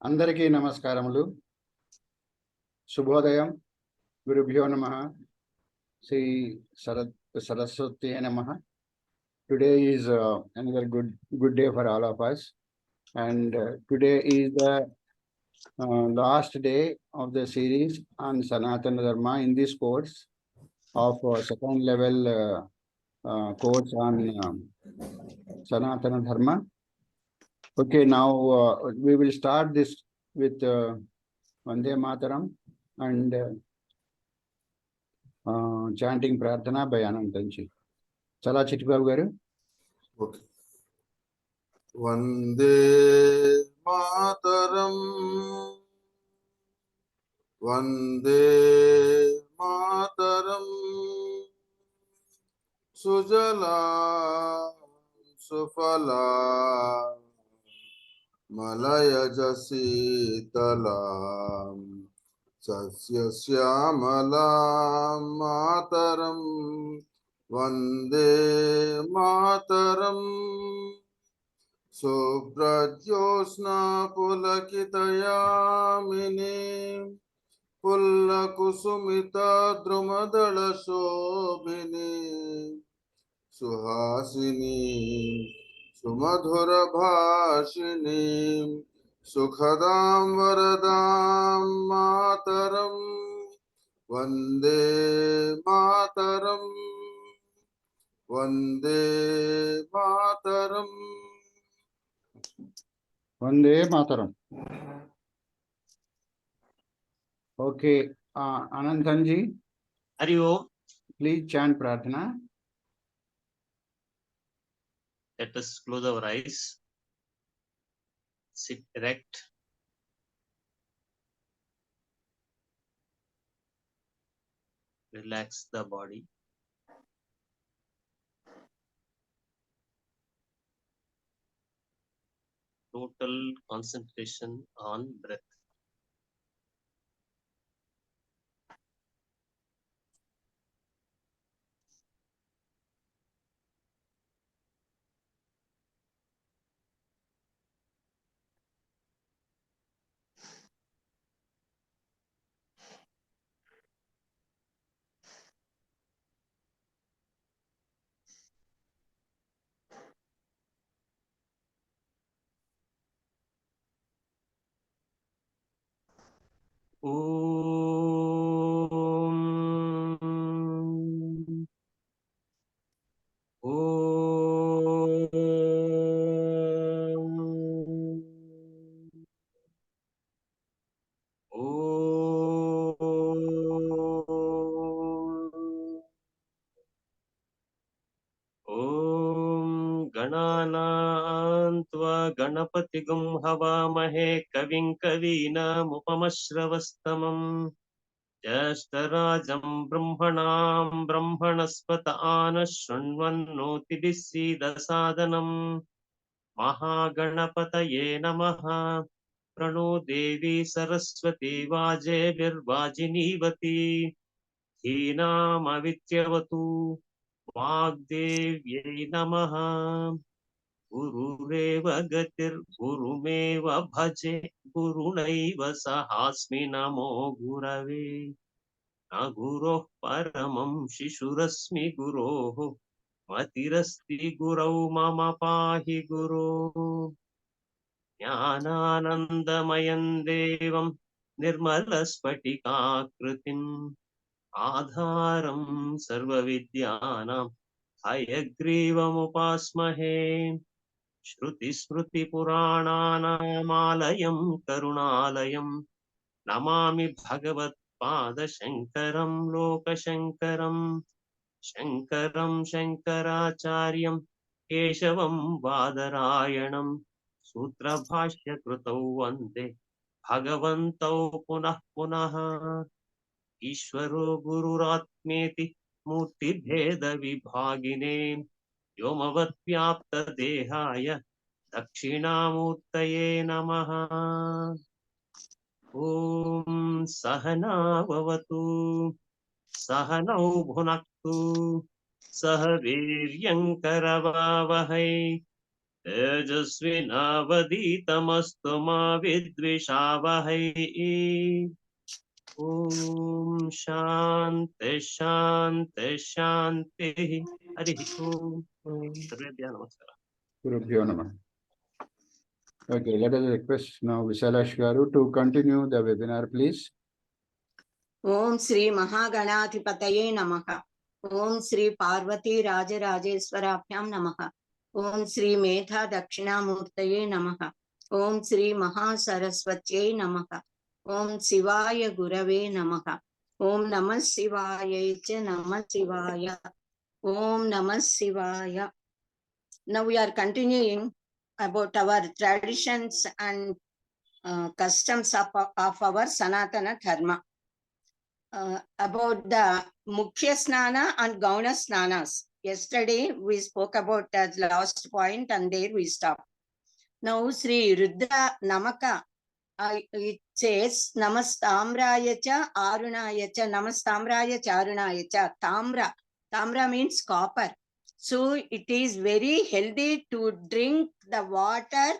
అందరికీ నమస్కారములు. శుభోదయం. గురుభ్యో నమః. శ్రీ సరస్వతి నమః. Today is another good day for all of us, and today is the last day of the series on Sanaatana Dharma in this course of second level course on Sanaatana Dharma. Okay, now we will start this with Vande Mataram and chanting Prarthana by Anantanji. Chala Chittibabu garu. Okay. Vande Mataram, Vande Mataram, Sujala Sufala Malaya Jasitalam Sasya Syamalam Mataram Vande Mataram Subrajyosna Pulakitayamini Pullakusumita Drumadala Shobhini Suhasini Sumadhura Bhashini Sukhadam Varadam Mataram Vande Mataram Vande Mataram. Vande Mataram. Okay, Anantanji. Hari Om. Please chant Prarthana. Let us close our eyes. Sit erect. Relax the body. Total concentration on breath. गणपतिगुं हवामहे कविं कवीनामुपमश्रवस्तमम् ज्येष्ठराजं ब्रह्मणां ब्रह्मणस्पत आनशृण्वन्नोतिभिः सीदसादनम् महागणपतये नमः। प्रणो देवी सरस्वती वाजेभिर्वाजिनीवती धीनामवित्यवतु वाग्देव्यै नमः। गुरुरेव गतिर्गुरुमेव भजे गुरुणैव सहास्मि नमो गुरवे। न गुरोः परमं शिशुरस्मि गुरोः मतिरस्ति गुरौ मम पाहि गुरो। ज्ञानानन्दमयं देवं निर्मलस्फटिकाकृतिम् आधारं सर्वविद्यानां हयग्रीवमुपास्महे। श्रुतिस्मृतिपुराणानामालयं करुणालयं नमामि भगवत्पादशङ्करं लोकशङ्करं। शङ्करं शङ्कराचार्यं केशवं बादरायणं सूत्रभाष्यकृतौ वन्दे भगवन्तौ पुनः पुनः। ईश्वरो गुरुरात्मेति मूर्तिभेदविभागिने व्योमवद्व्याप्तदेहाय दक्षिणामूर्तये नमः। ॐ सहना भवतु सहनौ भुनक्तु सह वीर्यं करवावहै तेजस्विनावधीतमस्तु मा विद्विषावहै। ॐ शान्ति शान्ति शान्तिः। हरिः ॐ। सर्वेभ्यः नमस्कारः। Gurubhyo Namaha. Okay, let us request now Visalakshi garu to continue the webinar, please. Om Sri Mahaganathipataye Namaha. Om Sri Parvati Rajarajeshwarabhyam Namaha. Om Sri Medha Dakshinamurtaye Namaha. Om Sri Mahasaraswatye Namaha. Om Sivaya Gurave Namaha. Om Namah Shivaya Cha Namah Shivaya. Om Namah Shivaya. Now we are continuing about our traditions and customs of our Sanaatana Dharma. About the Mukhya Snana and Gauna Snanas. Yesterday we spoke about that last point and there we stopped. Now Sri Rudra Namaka, it says Namastamraya cha Arunaya cha, Namastamraya cha Arunaya cha. Tamra. Tamra means copper. So it is very healthy to drink the water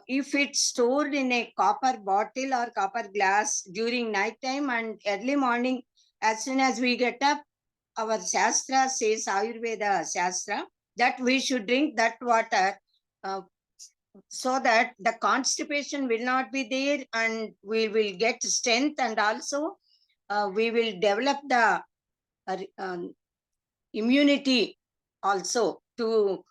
if it's stored in a copper bottle or copper glass during night time and early morning, as soon as we get up, our Shastra says, Ayurveda Shastra, that we should drink that water so that the constipation will not be there and we will get strength, and also we will develop the immunity also to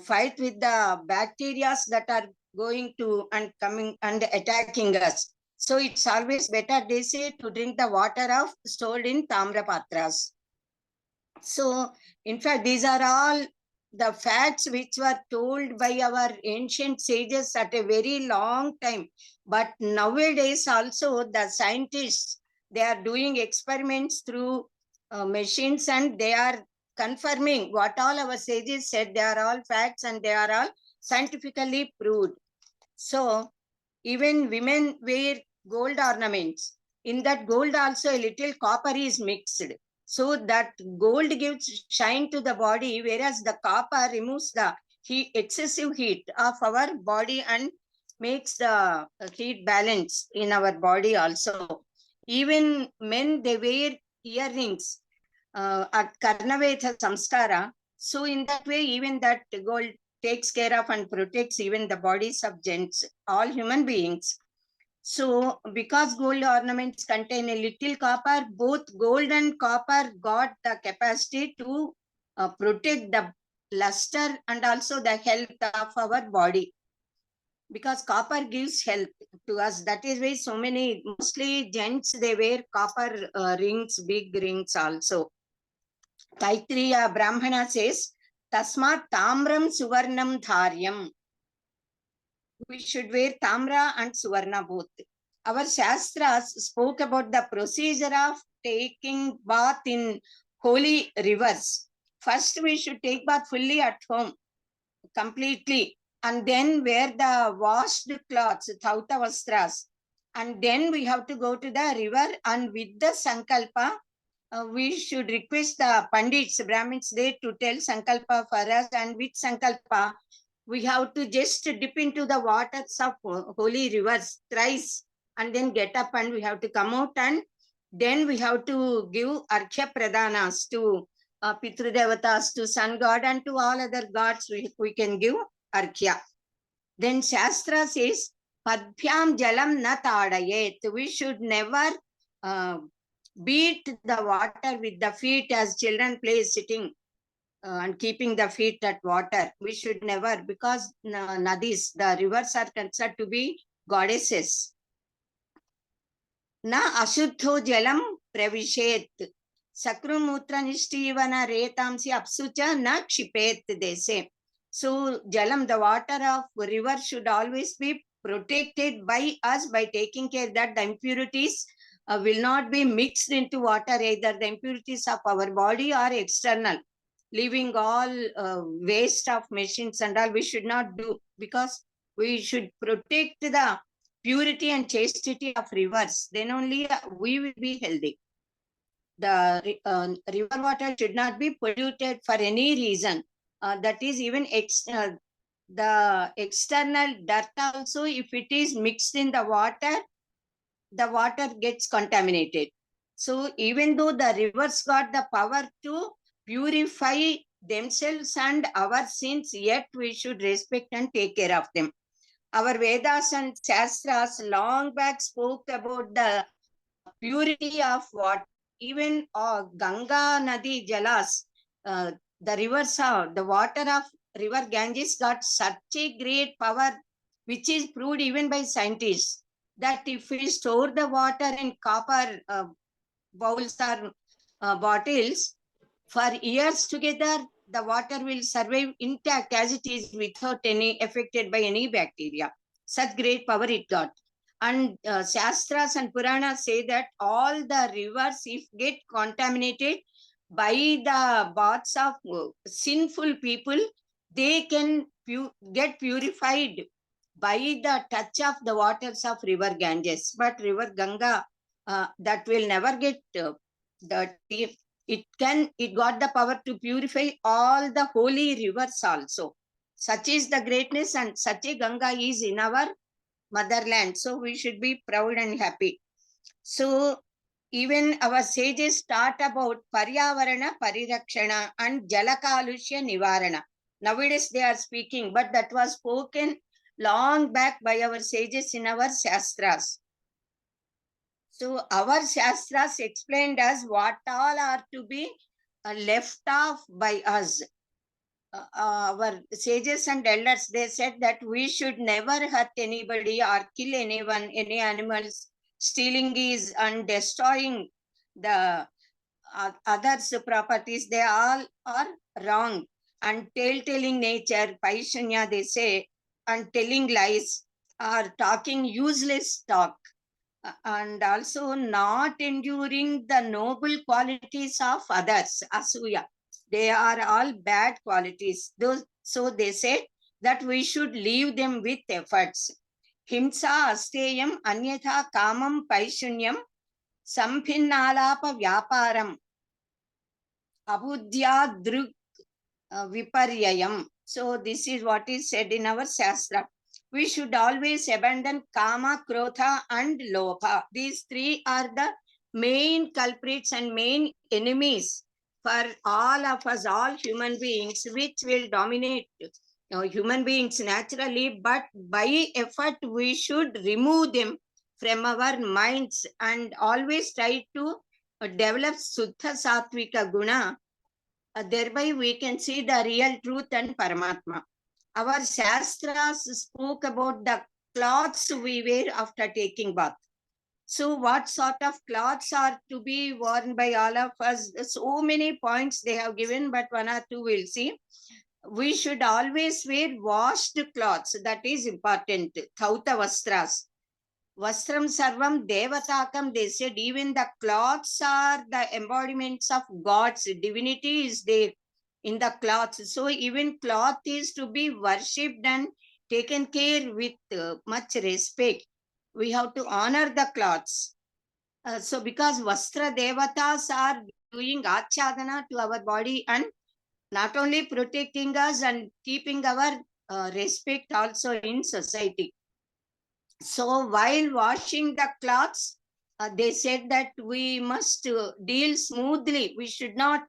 fight with the bacteria that are going to and coming and attacking us. So it's always better, they say, to drink the water of stored in Tamra Patras. So in fact, these are all the facts which were told by our ancient sages at a very long time. But nowadays also the scientists, they are doing experiments through machines and they are confirming what all our sages said. They are all facts and they are all scientifically proved. So even women wear gold ornaments. In that gold also a little copper is mixed. So that gold gives shine to the body, whereas the copper removes the heat, excessive heat of our body and makes the heat balance in our body also. Even men, they wear earrings at Karnaveda Samskara. So in that way, even that gold takes care of and protects even the bodies of gents, all human beings. So because gold ornaments contain a little copper, both gold and copper got the capacity to protect the luster and also the health of our body. Because copper gives health to us. That is why so many, mostly gents, they wear copper rings, big rings also. Taitriya Brahmana says, Tasmat Tamram Suvarnam Dharyam. We should wear Tamra and Suvarna both. Our Shastras spoke about the procedure of taking bath in holy rivers. First, we should take bath fully at home, completely, and then wear the washed cloths, Thauta Vastras. And then we have to go to the river, and with the Sankalpa, we should request the Pandits, Brahmins, they to tell Sankalpa for us, and with Sankalpa, we have to just dip into the waters of holy rivers thrice and then get up and we have to come out, and then we have to give Arkhya Pradhanas to Pitru Devatas, to Sun God and to all other gods we can give Arkhya. Then Shastra says, Padbhyam Jalam na tadayet. We should never beat the water with the feet as children play sitting and keeping the feet at water. We should never, because nadis, the rivers are considered to be goddesses. Na ashuddho jalam pravishet. Sakrumutra nishtivana retamsi apsucha na kshipet, they say. So jalam, the water of river, should always be protected by us by taking care that the impurities will not be mixed into water, either the impurities of our body or external. Leaving all waste of machines and all, we should not do, because we should protect the purity and chastity of rivers. Then only we will be healthy. The river water should not be polluted for any reason. That is even the external dirt also, if it is mixed in the water gets contaminated. So even though the rivers got the power to purify themselves and our sins, yet we should respect and take care of them. Our Vedas and Shastras long back spoke about the purity of water. Even Ganga Nadi Jalas, the rivers are, the water of river Ganges got such a great power, which is proved even by scientists, that if we store the water in copper bowls or bottles for years together, the water will survive intact as it is without any affected by any bacteria. Such great power it got. And Shastras and Puranas say that all the rivers, if get contaminated by the baths of sinful people, they can get purified by the touch of the waters of river Ganges. But river Ganga, that will never get dirty. It got the power to purify all the holy rivers also. Such is the greatness, and such a Ganga is in our motherland. So we should be proud and happy. So even our sages taught about Paryavarana Parirakshana and Jalakalushya Nivarana. Nowadays they are speaking, but that was spoken long back by our sages in our Shastras. So our Shastras explained us what all are to be left off by us. Our sages and elders, they said that we should never hurt anybody or kill anyone, any animals. Stealing is and destroying the others' properties, they all are wrong. And tale-telling nature, Paishunya, they say, and telling lies, or talking useless talk, and also not enduring the noble qualities of others, Asuya. They are all bad qualities. So they said that we should leave them with efforts. Himsa asteyam anyatha kamam paishunyam samphinnalapa vyaparam abudya drug viparyayam. So this is what is said in our Shastra. We should always abandon kama, krodha and lobha. These three are the main culprits and main enemies for all of us, all human beings, which will dominate human beings naturally, but by effort we should remove them from our minds and always try to develop Suddha Sattvika Guna. Thereby we can see the real truth and Paramatma. Our Shastras spoke about the clothes we wear after taking bath. So what sort of clothes are to be worn by all of us? So many points they have given, but one or two we'll see. We should always wear washed clothes. That is important. Thauta Vastras. Vastram Sarvam Devatakam, they said even the clothes are the embodiments of God's divinity is there in the cloths. So even cloth is to be worshipped and taken care with much respect. We have to honor the cloths. So because Vastra Devatas are doing Achadana to our body and not only protecting us and keeping our respect also in society. So while washing the clothes, they said that we must deal smoothly. We should not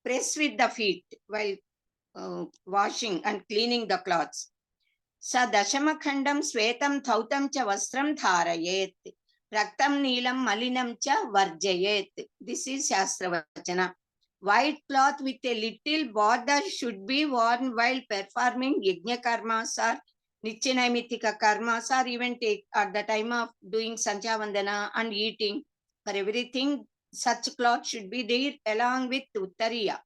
press with the feet while washing and cleaning the clothes. Sa dashamakhandam svetam thautam cha vastram dharayet. Raktam neelam malinam cha varjayet. This is Shastra Vachana. White cloth with a little border should be worn while performing yajna karmas or Nityanamitika karmas, or even take at the time of doing Sanchavandana and eating. For everything, such cloth should be there along with Uttariya.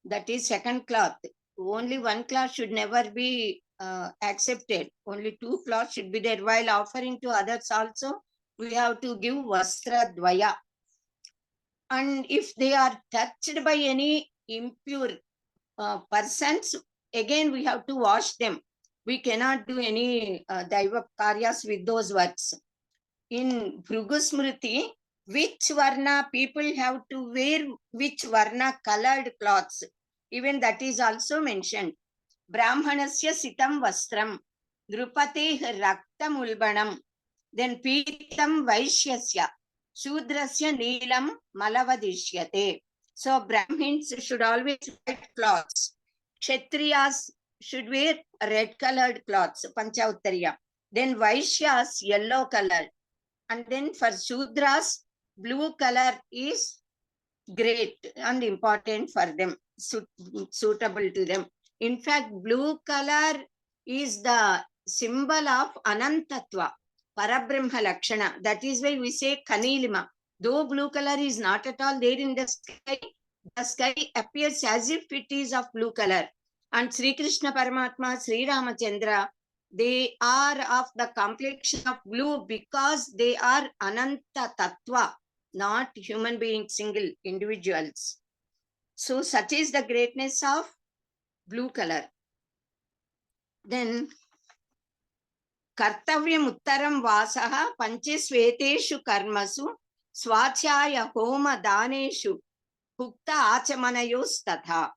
That is second cloth. Only one cloth should never be accepted. Only two cloths should be there. While offering to others also, we have to give Vastra Dvaya. And if they are touched by any impure persons, again we have to wash them. We cannot do any Daiva Karyas with those works. In Bhrugusmriti, which Varna people have to wear which Varna colored cloths. Even that is also mentioned. Brahmanasya sitam vastram, Drupateh raktam ulbanam, then Pitam Vaishyasya, Shudrasya Neelam Malavadishyate. So Brahmins should always wear cloths. Kshatriyas should wear red colored cloths, Pancha Uttariya. Then Vaishyas, yellow colored. And then for Shudras, blue color is great and important for them, suitable to them. In fact, blue color is the symbol of Anantatva, Parabrahma Lakshana. That is why we say Kanilima. Though blue color is not at all there in the sky appears as if it is of blue color. And Sri Krishna Paramatma, Sri Ramachandra, they are of the complexion of blue because they are Ananta Tattva, not human beings, single individuals. So such is the greatness of blue color. Then Kartavyam Uttaram Vasaha Panchesveteshu Karmasu Swachaya Homa Daneshu Hukta Achamanayos Tatha.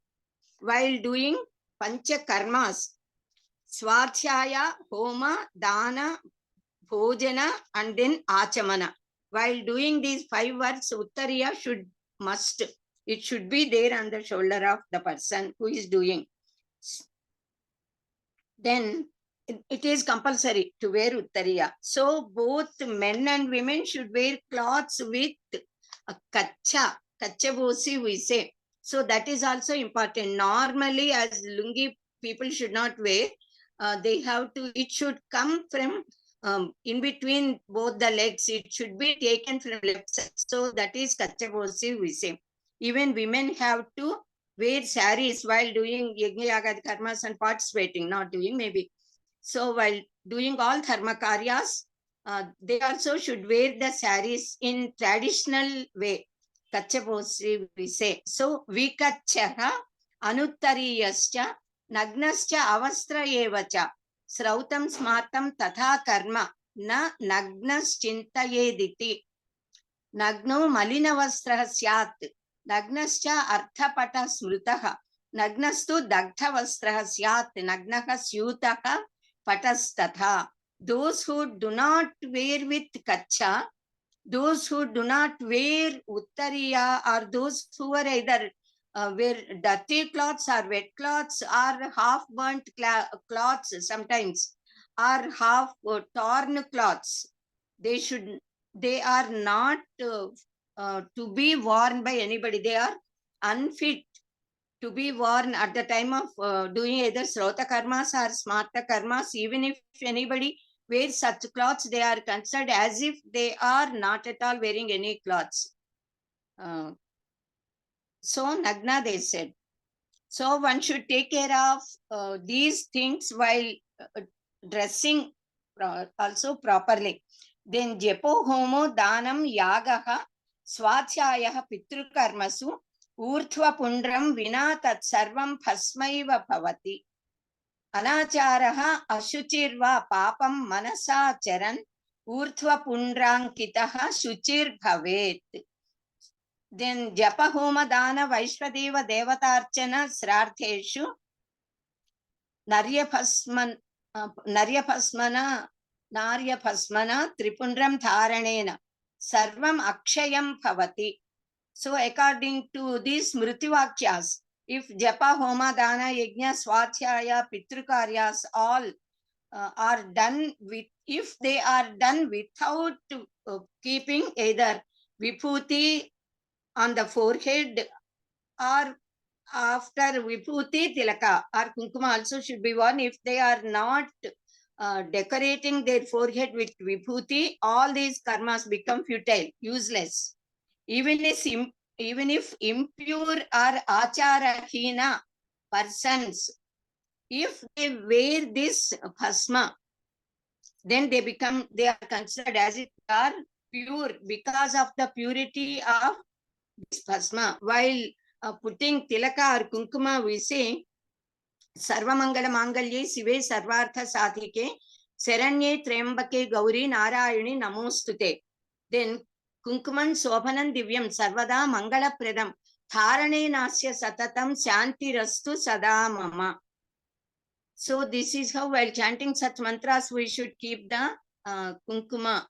While doing Pancha Karmas, Swachaya, Homa, Dana, Bhojana, and then Achamana. While doing these 5 words, Uttariya must. It should be there on the shoulder of the person who is doing. Then it is compulsory to wear Uttariya. So both men and women should wear cloths with kacha bosi we say. So that is also important. Normally, as lungi people should not wear, they have to, it should come from in between both the legs. It should be taken from left side. So that is kacha bosi we say. Even women have to wear saris while doing yajna yagad karmas and participating, not doing maybe. So while doing all dharma karyas, they also should wear the saris in traditional way. Kachabosi we say. So vikachaha anuttariyascha nagnascha avastra evacha srautam smartam tatha karma na nagnas chintayediti nagno malinavastrah syat nagnascha arthapata smrutaha nagnastu dagdhavastrah syat nagnaha syutaha patastatha. Those who do not wear with kacha, those who do not wear uttariya, or those who are either wear dirty cloths or wet cloths or half burnt cloths sometimes, or half torn cloths, they are not to be worn by anybody. They are unfit to be worn at the time of doing either srota karmas or smarta karmas. Even if anybody wears such clothes, they are considered as if they are not at all wearing any clothes. So nagna they said. So one should take care of these things while dressing also properly. Then jepo homo danam yagaha swachayah pitrukarmasu urdhva pundram vina tat sarvam bhasmaiva bhavati. Anacharaha ashuchirva papam manasa charan urdhva pundrankitaha shuchir bhavet. Then japa homa dana vaishwadeva devatarchana srartheshu naryabhasmana tripundram dharanena sarvam akshayam bhavati. So according to these smritivakyas, if japa homa dana yajna swachaya pitrukaryas all are done with, if they are done without keeping either vibhuti on the forehead, or after vibhuti tilaka or kunkuma also should be worn. If they are not decorating their forehead with vibhuti, all these karmas become futile, useless. Even if impure or acharahina persons, if they wear this bhasma, then they are considered as if they are pure because of the purity of this bhasma. While putting tilaka or kunkuma, we say sarvamangala mangalye sive sarvartha sadhike saranye trembake gauri narayani namostute. Then kunkuman sobhanam divyam sarvada mangala pradam dharane nasya satatam shanti rastu sada mama. So this is how, while chanting such mantras, we should keep the kunkuma.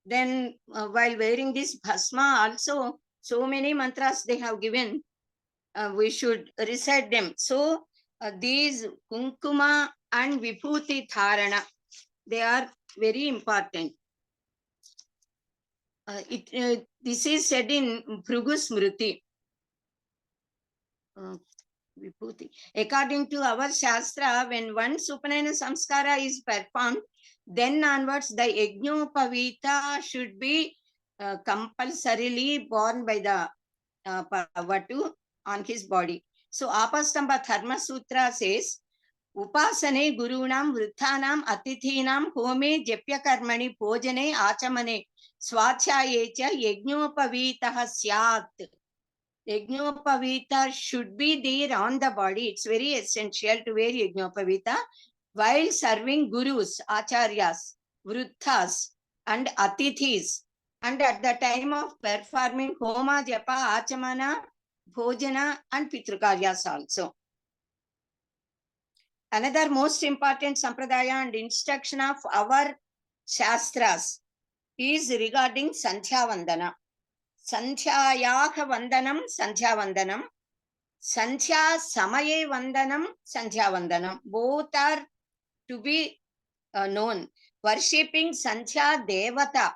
Then while wearing this bhasma also, so many mantras they have given, we should recite them. So these kunkuma and vibhuti dharana, they are very important. This is said in Bhrigu Smriti. Vibhuti. According to our Shastra, when one Supanayana Samskara is performed, then onwards the Yajnopavita should be compulsorily borne by the Vatu on his body. So Apastamba Dharma Sutra says, Upasane Gurunam Vruthanam Atithinam Home Jepya Karmani Pojane Achamane Swachayecha Yajnopavitaha Syat. Yajnopavita should be there on the body. It's very essential to wear Yajnopavita while serving gurus, acharyas, vruthas, and atithis. And at the time of performing homa, japa, achamana, bhojana, and pitrukaryas also. Another most important sampradaya and instruction of our shastras is regarding Santhya Vandana. Santhyayaha Vandanam, Santhya Vandanam. Santhya Samaye Vandanam, Santhya Vandanam. Both are to be known. Worshipping Santhya Devata,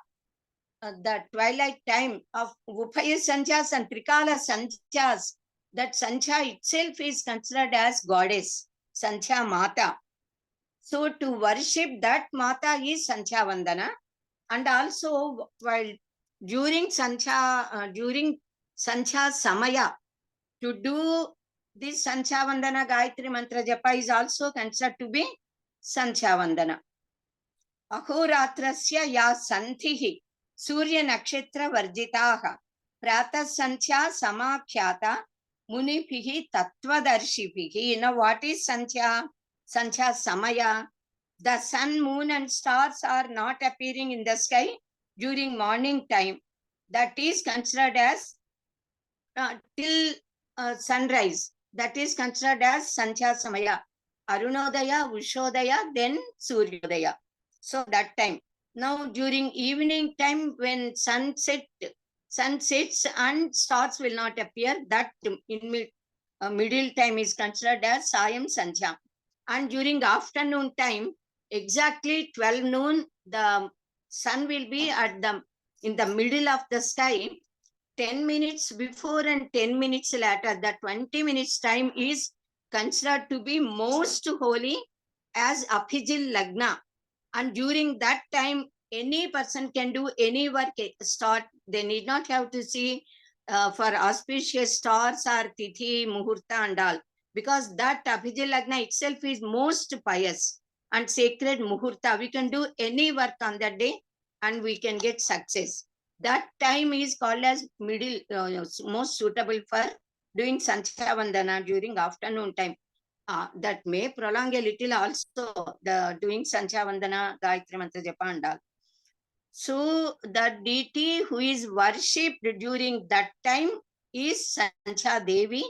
the twilight time of Upaya Santhas and Trikala Santhas, that Santhya itself is considered as goddess, Santhya Mata. So to worship that Mata is Santhya Vandana. And also while during Santhya Samaya, to do this Santhya Vandana Gayatri Mantra Japa is also considered to be Santhya Vandana. Ahoratrasya ya santhihi Surya Nakshatra Varjitaha Prata Santhya Samakhyata Munipihi Tattvadarshiphihi. Now what is Santhya? Santhya Samaya. The sun, moon and stars are not appearing in the sky during morning time. That is considered as till sunrise. That is considered as Santhya Samaya. Arunodaya, Ushodaya, then Suryodaya. So that time. Now during evening time when sun sets and stars will not appear, that in middle time is considered as Sayam Santhya. And during afternoon time, exactly 12 noon, the sun will be in the middle of the sky. 10 minutes before and 10 minutes later, the 20 minutes time is considered to be most holy as Abhijil Lagna. And during that time, any person can do any work start. They need not have to see for auspicious stars or Tithi, Muhurta and all. Because that Abhijil Lagna itself is most pious and sacred Muhurta. We can do any work on that day and we can get success. That time is called as middle, most suitable for doing Santhya Vandana during afternoon time. That may prolong a little also, the doing Santhya Vandana, Gayatri Mantra Japa and all. So the deity who is worshipped during that time is Santhya Devi.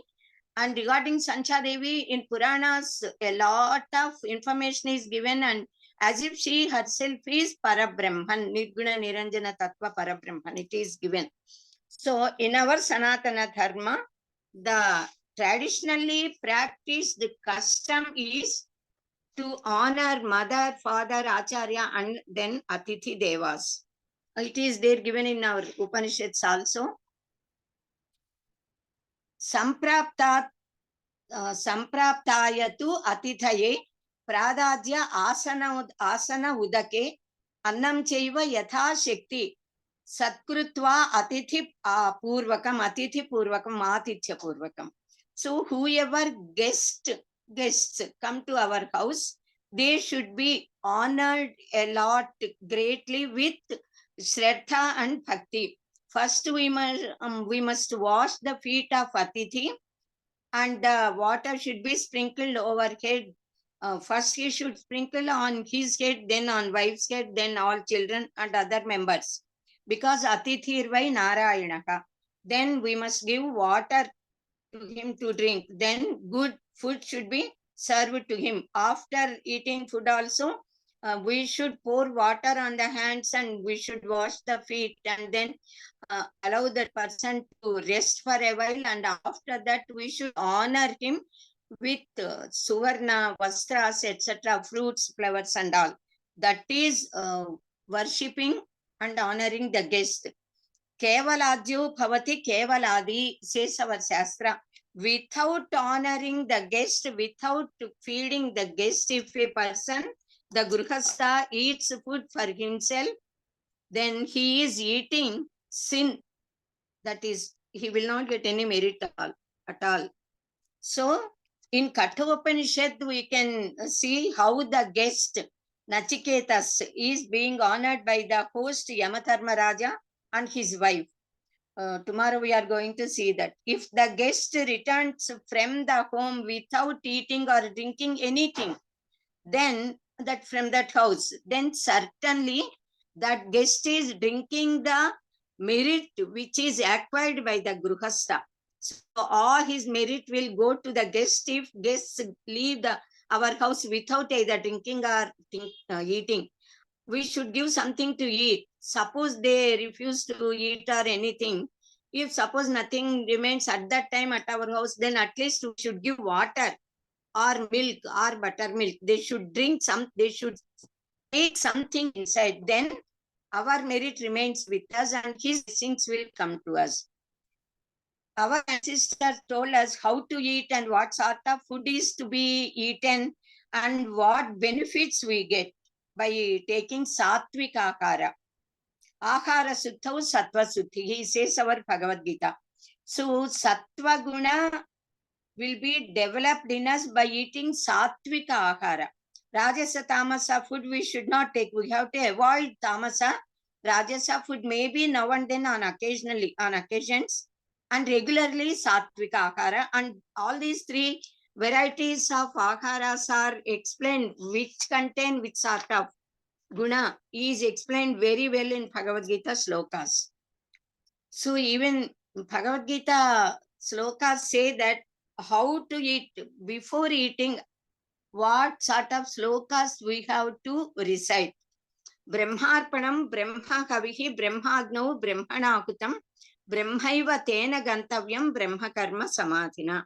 And regarding Santhya Devi, in Puranas, a lot of information is given, and as if she herself is Parabrahman, Nirguna Niranjana Tattva Parabrahman, it is given. So in our Sanaatana Dharma, the traditionally practiced custom is to honor mother, father, acharya, and then Atithi Devas. It is there given in our Upanishads also. Sampraptayatu atithaye pradadya asana udake annam chaiva yatha shakti satkrutva atithi purvakam atithya purvakam. So whoever guests come to our house, they should be honored a lot greatly with Shraddha and Bhakti. First, we must wash the feet of Atithi, and the water should be sprinkled overhead. First, he should sprinkle on his head, then on wife's head, then all children and other members. Because Atithirvai Narayanaha. Then we must give water to him to drink. Then good food should be served to him. After eating food also, we should pour water on the hands and we should wash the feet and then allow that person to rest for a while, and after that we should honor him with suvarna, vastras, etc., fruits, flowers and all. That is worshipping and honoring the guest. Kevaladyo bhavati kevaladi, says our Shastra. Without honoring the guest, without feeding the guest, if a person, the Grihastha, eats food for himself, then he is eating sin. That is, he will not get any merit at all. So, in Kathopanishad, we can see how the guest, Nachiketas, is being honored by the host Yamadharmaraja and his wife. Tomorrow we are going to see that. If the guest returns from the home without eating or drinking anything, then that from that house, then certainly that guest is drinking the merit which is acquired by the Grihastha. So all his merit will go to the guest if guests leave our house without either drinking or eating. We should give something to eat. Suppose they refuse to eat or anything, if suppose nothing remains at that time at our house, then at least we should give water or milk or buttermilk. They should drink some, they should take something inside. Then our merit remains with us and his blessings will come to us. Our ancestors told us how to eat and what sort of food is to be eaten and what benefits we get by taking sattvic akara. Ahara suttau sattva sutti, he says our Bhagavad Gita. So sattva guna will be developed in us by eating sattvika ahara. Rajasa tamasa food we should not take. We have to avoid tamasa. Rajasa food may be now and then on occasions, and regularly sattvika ahara. And all these three varieties of aharas are explained, which contain which sort of guna is explained very well in Bhagavad Gita slokas. So even Bhagavad Gita slokas say that how to eat. Before eating, what sort of slokas we have to recite. Brahmarpanam brahma kavihi brahmagnau brahmanahutam brahmaiva tena gantavyam brahma karma samadhina.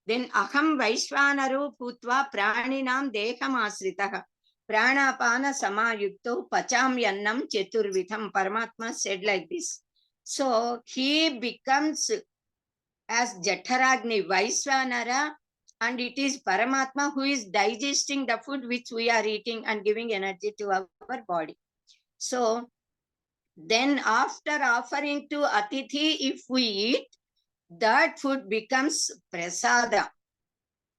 Then aham vaishvanaro bhutva praninam dehamasritaha pranapana samayukto pachamyannam cheturvidham. Paramatma said like this. So he becomes as Jatharagni, Vaisvanara, and it is Paramatma who is digesting the food which we are eating and giving energy to our body. So then after offering to Atithi, if we eat, that food becomes prasada.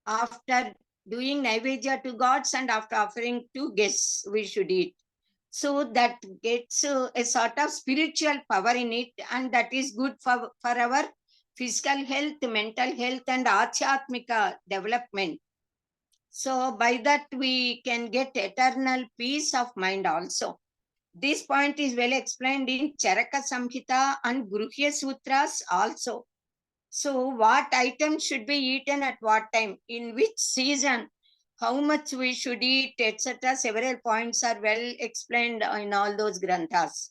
After doing Naivedya to gods and after offering to guests, we should eat. So that gets a sort of spiritual power in it, and that is good for our physical health, mental health, and achyatmika development. So by that we can get eternal peace of mind also. This point is well explained in Charaka Samhita and Gruhya Sutras also. So what items should be eaten at what time, in which season, how much we should eat, etc. Several points are well explained in all those granthas.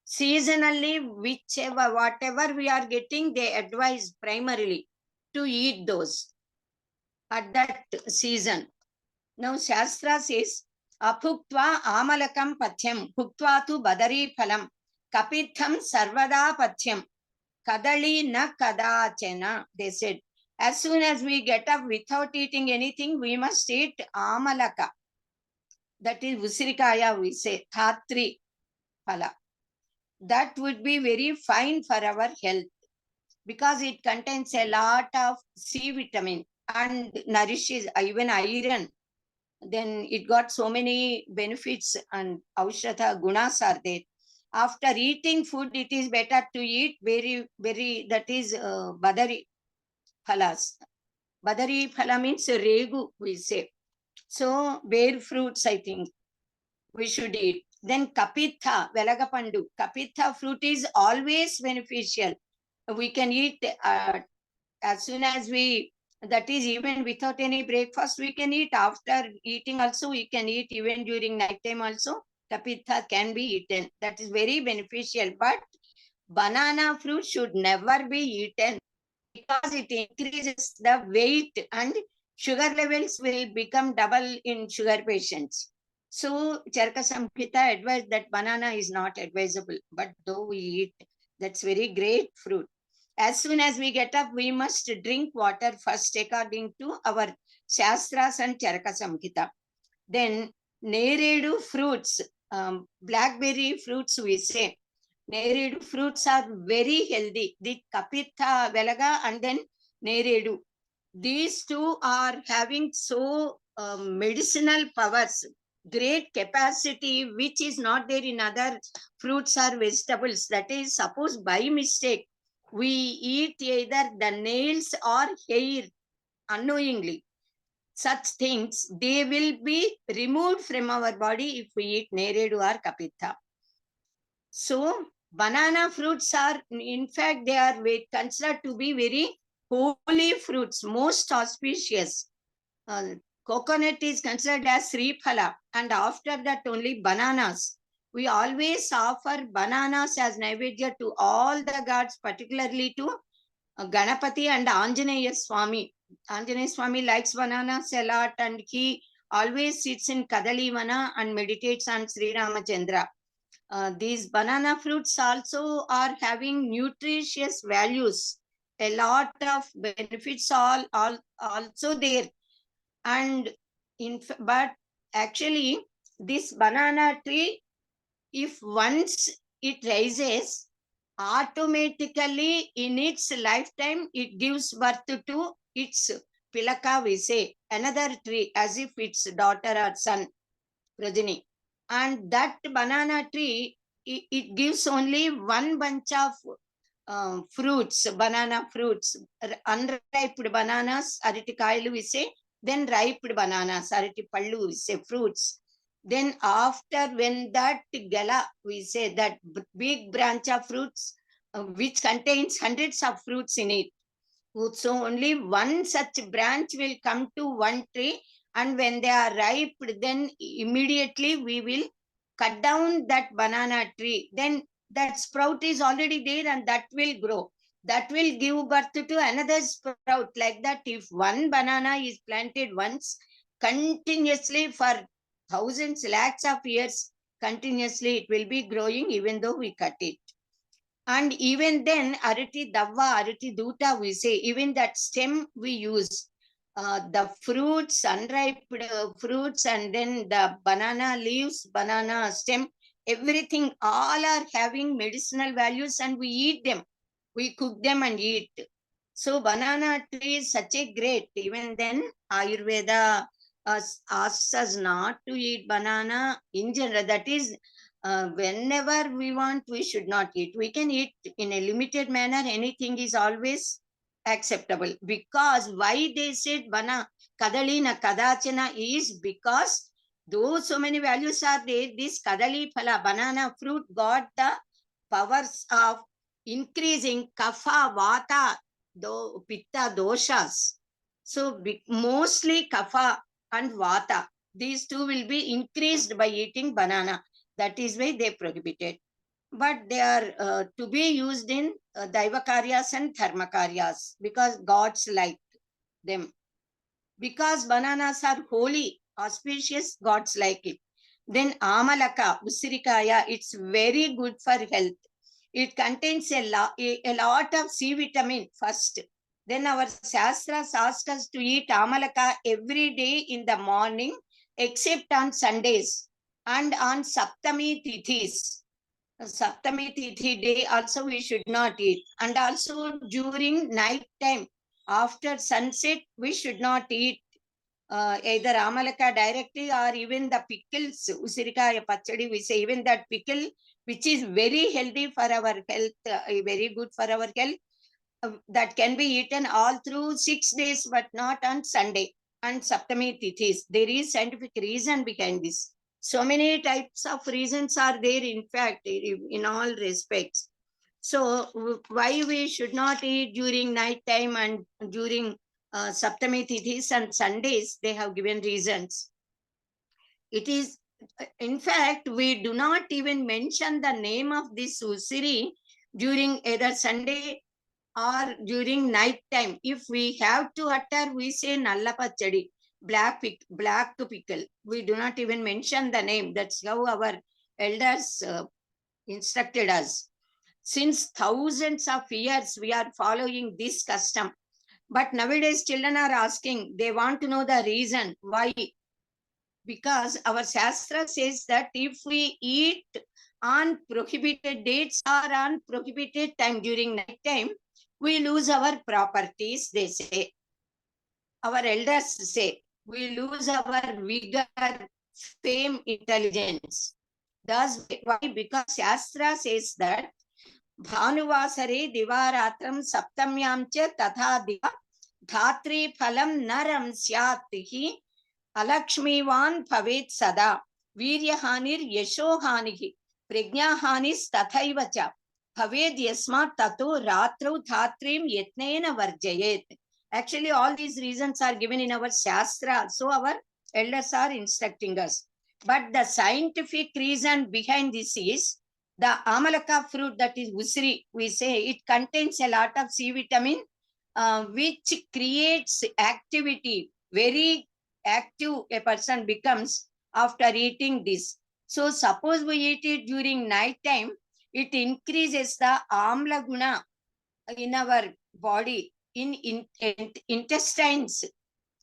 Seasonally, whichever, whatever we are getting, they advise primarily to eat those at that season. Now, Shastra says, Aphuktva amalakam pathyam, bhuktva tu badari phalam, kapitham sarvada pathyam, kadali na kadachena. They said, as soon as we get up without eating anything, we must eat amalaka. That is Usirikaya, we say, Thatri phala. That would be very fine for our health because it contains a lot of C vitamin and nourishes even iron. Then it got so many benefits and Aushadha gunas are there. After eating food, it is better to eat very, that is badari phalas. Badari phala means regu, we say. So, bear fruits, I think, we should eat. Then kapitha, velagapandu. Kapitha fruit is always beneficial. We can eat as soon as we That is, even without any breakfast, we can eat. After eating also, we can eat. Even during night time also, kapitha can be eaten. That is very beneficial. But banana fruit should never be eaten because it increases the weight and sugar levels will become double in sugar patients. So Charaka Samhita advised that banana is not advisable, but though we eat, that's very great fruit. As soon as we get up, we must drink water first according to our Shastras and Charaka Samhita. Then Neredu fruits, blackberry fruits we say. Neredu fruits are very healthy. The Kapitha Velaga and then Neredu. These two are having so medicinal powers, great capacity, which is not there in other fruits or vegetables. That is, suppose by mistake, we eat either the nails or hair unknowingly. Such things, they will be removed from our body if we eat Neredu or Kapitha. So banana fruits are, in fact, they are considered to be very holy fruits, most auspicious. Coconut is considered as Sriphala, and after that only bananas. We always offer bananas as Naivedya to all the gods, particularly to Ganapati and Anjaneya Swami. Anjaneya Swami likes bananas a lot, and he always sits in Kadalivana and meditates on Sri Ramachandra. These banana fruits also are having nutritious values. A lot of benefits all also there. And but actually, this banana tree, if once it rises, automatically in its lifetime, it gives birth to its pilaka, we say, another tree, as if its daughter or son, Rajini. And that banana tree, it gives only one bunch of fruits, banana fruits, unripe bananas, ariti we say, then ripe bananas, ariti pallu, we say, fruits. Then after, when that gala, we say, that big branch of fruits, which contains hundreds of fruits in it. So only one such branch will come to one tree, and when they are ripe, then immediately we will cut down that banana tree. Then that sprout is already there and that will grow. That will give birth to another sprout. Like that, if one banana is planted once, continuously for thousands, lakhs of years, continuously it will be growing even though we cut it. And even then, arati davva, arati duta, we say, even that stem we use. The fruits, unripe fruits, and then the banana leaves, banana stem, everything, all are having medicinal values, and we eat them. We cook them and eat. So banana tree is such a great, even then Ayurveda asks us not to eat banana in general. That is, whenever we want, we should not eat. We can eat in a limited manner. Anything is always acceptable. Because why they said bana kadali na kadachana is because though so many values are there, this kadali phala, banana fruit, got the powers of increasing kapha, vata, pitta, doshas. So mostly kapha and vata, these two will be increased by eating banana. That is why they prohibited. But they are to be used in Daiva Karyas and Dharma Karyas because gods like them. Because bananas are holy, auspicious, gods like it. Then Amalaka, Usirikaya, it's very good for health. It contains a lot of C vitamin first. Then our Shastras ask us to eat Amalaka every day in the morning, except on Sundays and on Saptami Tithis. Saptami Tithi day also we should not eat. And also during night time, after sunset, we should not eat either Amalaka directly or even the pickles, Usirikaya Pachadi, we say, even that pickle, which is very healthy for our health, very good for our health, that can be eaten all through 6 days, but not on Sunday and Saptami Tithis. There is scientific reason behind this. So many types of reasons are there, in fact, in all respects. So why we should not eat during night time and during Saptami Tithis and Sundays, they have given reasons. It is, in fact, we do not even mention the name of this Usiri during either Sunday or during night time. If we have to utter, we say Nalla Pachadi, black pickle. We do not even mention the name. That's how our elders instructed us. Since thousands of years, we are following this custom. But nowadays, children are asking, they want to know the reason why. Because our Shastra says that if we eat on prohibited dates or on prohibited time during night time, we lose our properties, they say. Our elders say, we lose our vigor, fame, intelligence. Thus, why? Because Shastra says that Bhanuvasare Divaratram Saptamyam cha tatha diva dhatri phalam naram syatihi alakshmivan bhavet sada viryahanir yashohanihi prajnahanis tathaiva cha bhaved yasmat tato ratrau dhatrim yatnena varjayet. Actually, all these reasons are given in our Shastra. So our elders are instructing us. But the scientific reason behind this is the amalaka fruit, that is usri, we say it contains a lot of C vitamin, which creates activity. Very active a person becomes after eating this. So suppose we eat it during night time, it increases the amla guna in our body, in intestines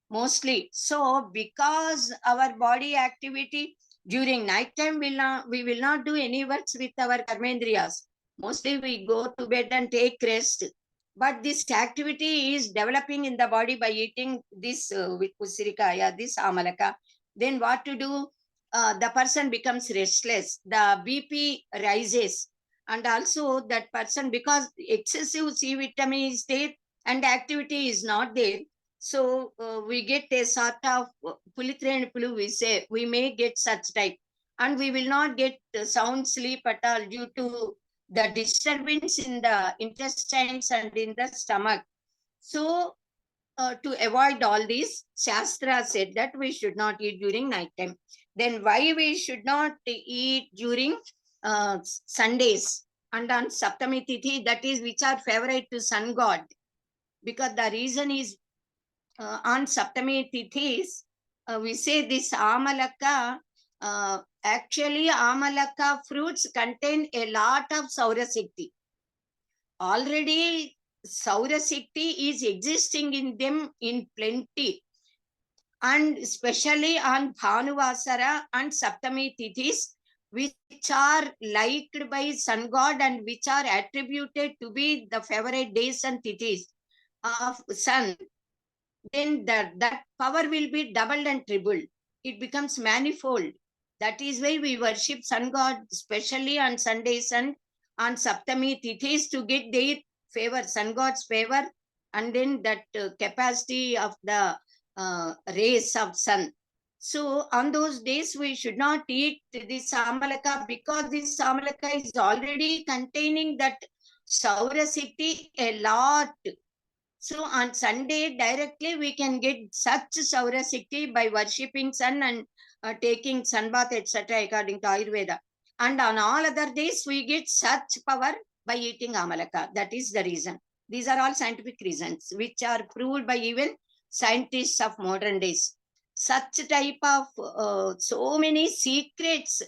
mostly. So because our body activity during night time we will not do any works with our karmendriyas. Mostly we go to bed and take rest. But this activity is developing in the body by eating this usirikaya, this amalaka. Then what to do? The person becomes restless. The BP rises. And also that person, because excessive C vitamin is there and activity is not there, so we get a sort of pulithran pulu, we say, we may get such type. And we will not get sound sleep at all due to the disturbance in the intestines and in the stomach. So to avoid all this, Shastra said that we should not eat during night time. Then why we should not eat during Sundays and on Saptami Tithi, that is which are favorite to sun god? Because the reason is on Saptami Tithis, we say this Amalaka, actually Amalaka fruits contain a lot of Saurasikti. Already Saurasikti is existing in them in plenty. And especially on Bhanuvasara and Saptami Tithis, which are liked by sun god and which are attributed to be the favorite days and tithis of sun, then that power will be doubled and tripled. It becomes manifold. That is why we worship sun god, especially on Sundays and on Saptami Tithis, to get their favor, sun god's favor, and then that capacity of the rays of sun. So on those days, we should not eat this amalaka, because this amalaka is already containing that Saurasiti a lot. So on Sunday, directly we can get such Saurasikti by worshipping sun and taking sun bath, etc. according to Ayurveda. And on all other days, we get such power by eating amalaka. That is the reason. These are all scientific reasons, which are proved by even scientists of modern days. Such type of so many secrets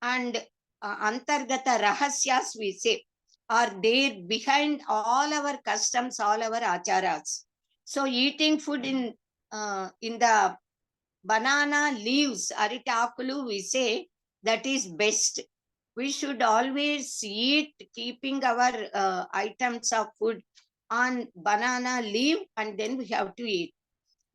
and antargata rahasyas, we say, are there behind all our customs, all our acharas. So eating food in the banana leaves, aritakulu, we say, that is best. We should always eat, keeping our items of food on banana leaf, and then we have to eat.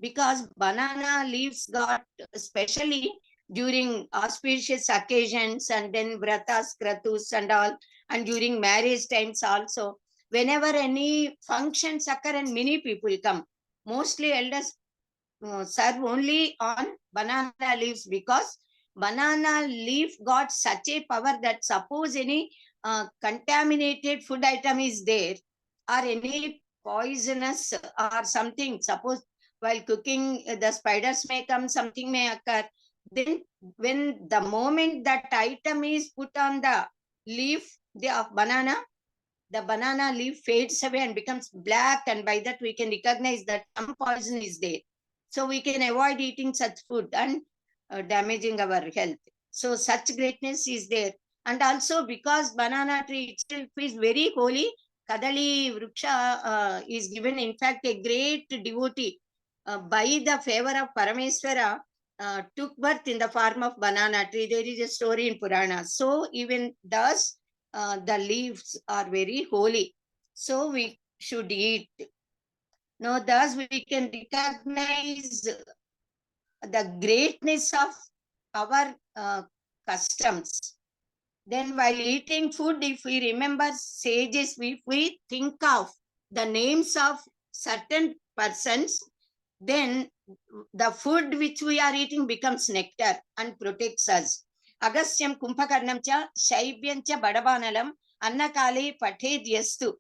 Because banana leaves got, especially during auspicious occasions, and then vratas, kratus and all, and during marriage times also, whenever any functions occur and many people come, mostly elders serve only on banana leaves, because banana leaf got such a power that suppose any contaminated food item is there, or any poisonous or something. Suppose while cooking, the spiders may come, something may occur. Then when the moment that item is put on the leaf of banana, the banana leaf fades away and becomes black, and by that we can recognize that some poison is there. So we can avoid eating such food and damaging our health. So such greatness is there. And also because banana tree itself is very holy, Kadali Vriksha is given, in fact, a great devotee by the favor of Parameswara took birth in the form of banana tree. There is a story in Purana. So even thus, the leaves are very holy. So we should eat. Now, thus we can recognize the greatness of our customs. Then while eating food, if we remember sages, if we think of the names of certain persons, then the food which we are eating becomes nectar and protects us. Agastyam kumbhakarnam cha shaibhyam cha badabanalam annakale patedyastu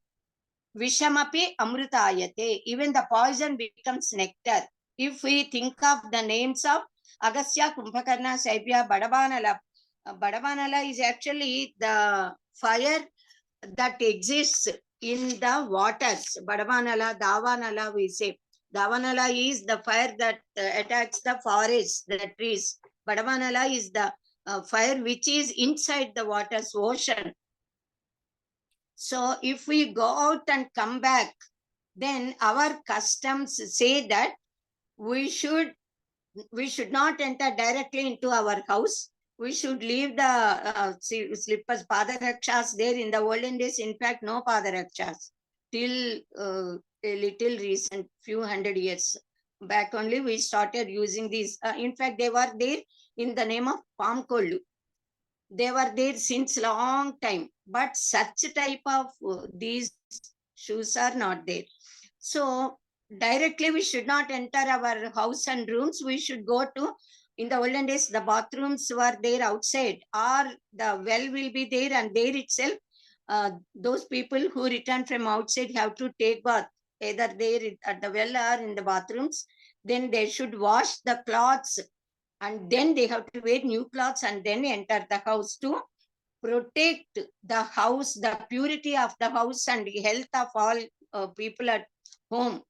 vishamapi amrutayate. Even the poison becomes nectar. If we think of the names of Agastya, Kumbhakarna, Shaibhya, Badabanala, Badabanala is actually the fire that exists in the waters. Badavanala, Davanala, we say. Davanala is the fire that attacks the forest, the trees. Badavanala is the fire which is inside the waters, ocean. So if we go out and come back, then our customs say that we should not enter directly into our house. We should leave the slippers, padarakshas there in the olden days. In fact, no padarakshas till a little recent, few hundred years back only we started using these. In fact, they were there in the name of palm kollu. They were there since long time, but such type of these shoes are not there. So directly we should not enter our house and rooms. We should go to, in the olden days, the bathrooms were there outside, or the well will be there, and there itself, those people who return from outside have to take bath, either there at the well or in the bathrooms. Then they should wash the clothes, and then they have to wear new clothes and then enter the house to protect the house, the purity of the house and the health of all people at home.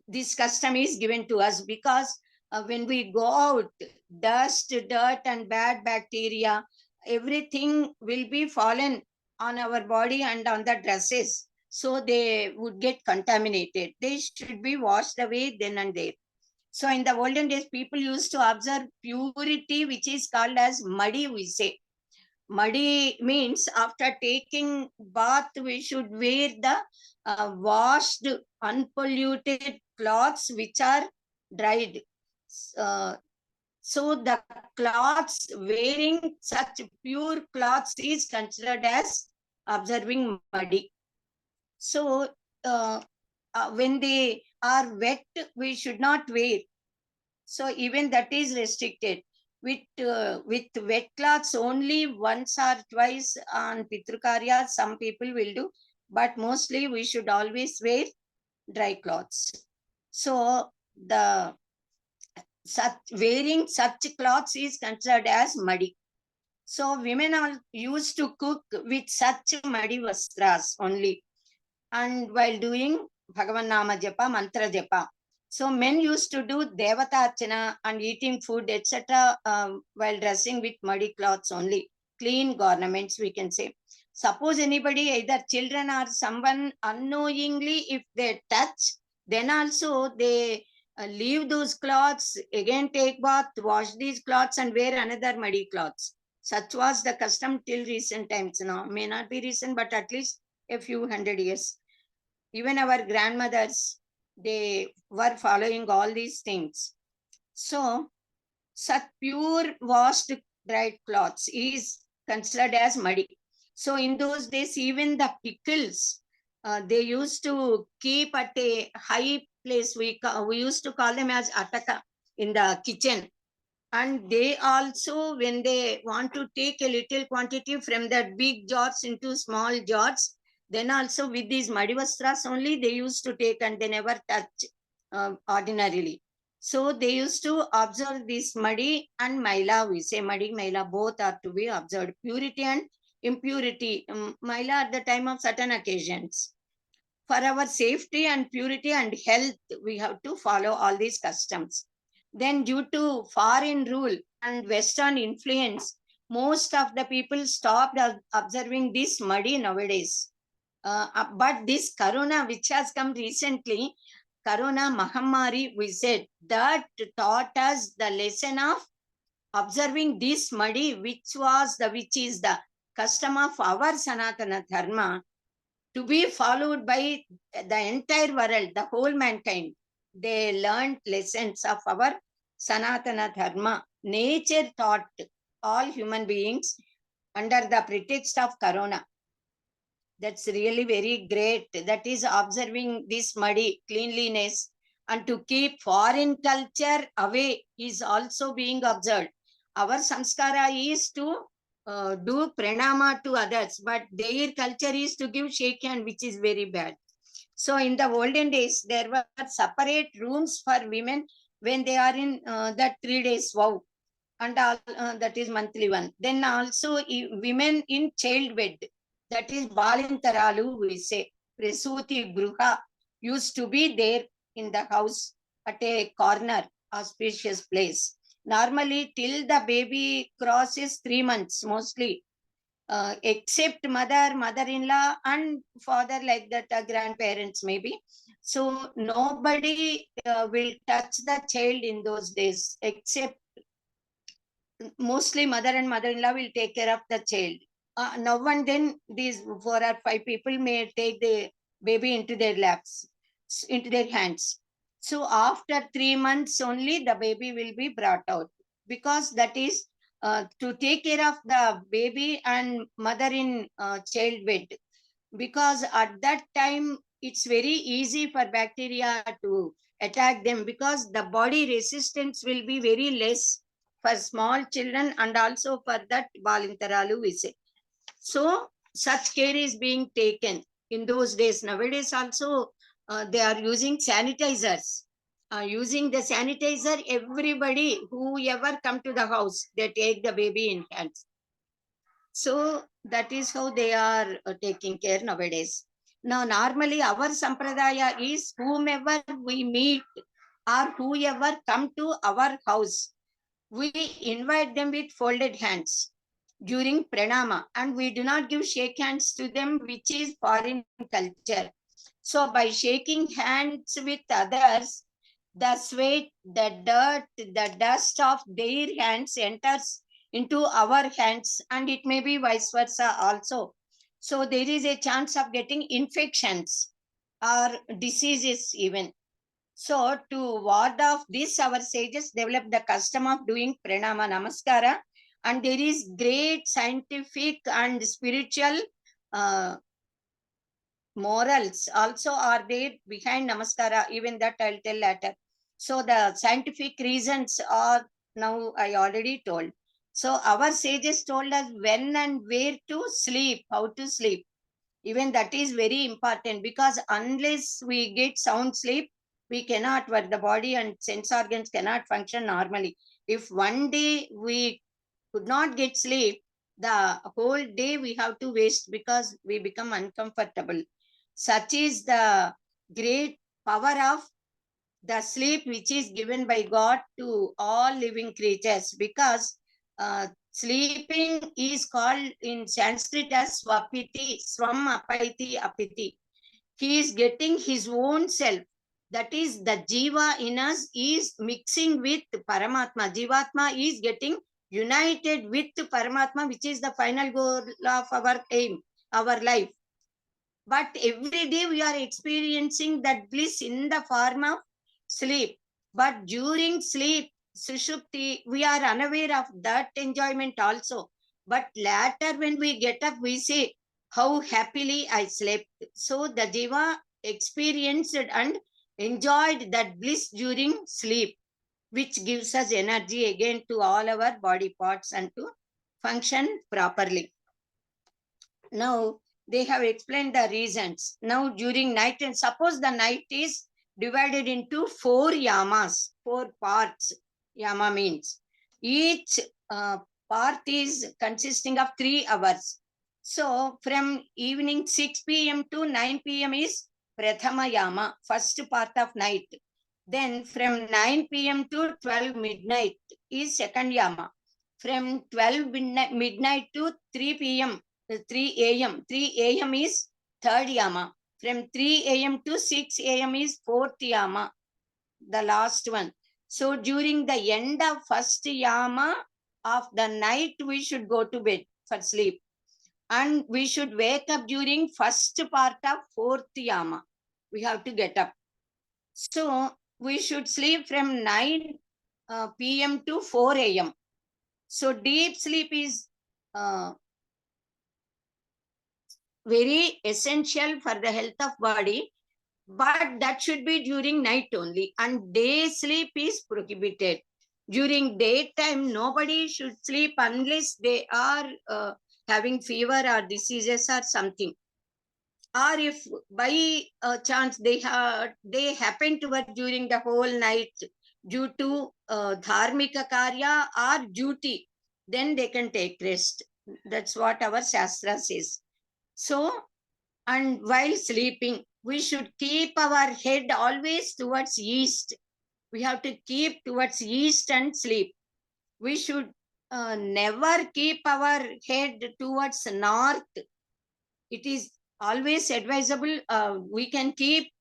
This custom is given to us because when we go out, dust, dirt and bad bacteria, everything will be fallen on our body and on the dresses. So they would get contaminated. They should be washed away then and there. So in the olden days, people used to observe purity, which is called as muddy, we say. Muddy means after taking bath, we should wear the washed, unpolluted cloths which are dried. So the cloths, wearing such pure cloths is considered as observing muddy. So when they are wet, we should not wear. So even that is restricted. With wet cloths only once or twice on Pitrukarya, some people will do, but mostly we should always wear dry cloths. So the wearing such cloths is considered as muddy. So women are used to cook with such muddy vastras only, and while doing Bhagavan Nama Japa, Mantra Japa. So men used to do Devata Archana and eating food, etc. While dressing with muddy cloths only, clean garments, we can say. Suppose anybody, either children or someone unknowingly, if they touch, then also they leave those cloths, again take bath, wash these cloths and wear another muddy cloths. Such was the custom till recent times. Now, may not be recent, but at least a few hundred years. Even our grandmothers, they were following all these things. So such pure washed dried cloths is considered as muddy. So in those days, even the pickles, they used to keep at a high place. We used to call them as ataka in the kitchen. And they also, when they want to take a little quantity from that big jars into small jars, Then also with these madivastras only they used to take, and they never touch ordinarily. So they used to observe this madi and maila. We say madi, maila, both are to be observed. Purity and impurity. Maila at the time of certain occasions. For our safety and purity and health, we have to follow all these customs. Then due to foreign rule and Western influence, most of the people stopped observing this madi nowadays. But this corona, which has come recently, corona mahammari, we said, that taught us the lesson of observing this madi, which is the custom of our Sanatana Dharma, to be followed by the entire world, the whole mankind. They learned lessons of our Sanatana Dharma. Nature taught all human beings under the pretext of corona. That's really very great. That is observing this muddy cleanliness, and to keep foreign culture away is also being observed. Our samskara is to do pranama to others, but their culture is to give shake hand, which is very bad. So in the olden days, there were separate rooms for women when they are in that 3 days vow, and all, that is monthly one. Then also women in childbed, that is balintaralu, we say, Presuti Gruha, used to be there in the house at a corner, auspicious place. Normally, till the baby crosses 3 months, mostly, except mother, mother-in-law, and father, like that, grandparents maybe. So nobody will touch the child in those days, except mostly mother and mother-in-law will take care of the child. Now and then these 4 or 5 people may take the baby into their laps, into their hands. So after 3 months only the baby will be brought out, because that is to take care of the baby and mother in childbed, because at that time it's very easy for bacteria to attack them, because the body resistance will be very less for small children, and also for that balintaralu we say. So such care is being taken in those days. Nowadays also they are using sanitizers. Using the sanitizer, everybody, whoever come to the house, they take the baby in hands. So that is how they are taking care nowadays. Now, normally our sampradaya is whomever we meet or whoever come to our house, we invite them with folded hands during pranama, and we do not give shake hands to them, which is foreign culture. So by shaking hands with others, the sweat, the dirt, the dust of their hands enters into our hands, and it may be vice versa also. So there is a chance of getting infections or diseases even. So to ward off this, our sages developed the custom of doing pranama namaskara, and there is great scientific and spiritual morals also are there behind namaskara. Even that I'll tell later. So the scientific reasons are now I already told. So our sages told us when and where to sleep, how to sleep. Even that is very important, because unless we get sound sleep, we cannot work. The body and sense organs cannot function normally. If one day we could not get sleep, the whole day we have to waste, because we become uncomfortable. Such is the great power of the sleep which is given by God to all living creatures, because sleeping is called in Sanskrit as swapiti, swam apaiti apiti. He is getting his own self. That is, the jiva in us is mixing with Paramatma. Jivatma is getting united with Paramatma, which is the final goal of our aim, our life. But every day we are experiencing that bliss in the form of sleep. But during sleep, Sushupti, we are unaware of that enjoyment also. But later when we get up, we say, how happily I slept. So the Jiva experienced and enjoyed that bliss during sleep, which gives us energy again to all our body parts and to function properly. Now, They have explained the reasons. Now during night, and suppose the night is divided into 4 yamas, 4 parts. Yama means each part is consisting of 3 hours. So from evening 6 p.m. to 9 p.m. is Prathama Yama, first part of night. Then from 9 p.m. to 12 midnight is second Yama. From 12 midnight to 3 p.m. 3 a.m. 3 a.m. is third Yama. From 3 a.m. to 6 a.m. is fourth Yama, the last one. So during the end of first Yama of the night, we should go to bed for sleep. And we should wake up during first part of fourth Yama. We have to get up. So we should sleep from 9 p.m. to 4 a.m. So deep sleep is very essential for the health of body, but that should be during night only, and day sleep is prohibited. During daytime, nobody should sleep unless they are having fever or diseases or something. Or if by chance they happen to work during the whole night due to dharmika karya or duty, then they can take rest. That's what our shastra says. So, and while sleeping, we should keep our head always towards east. We have to keep towards east and sleep. We should never keep our head towards north. It is always advisable. We can keep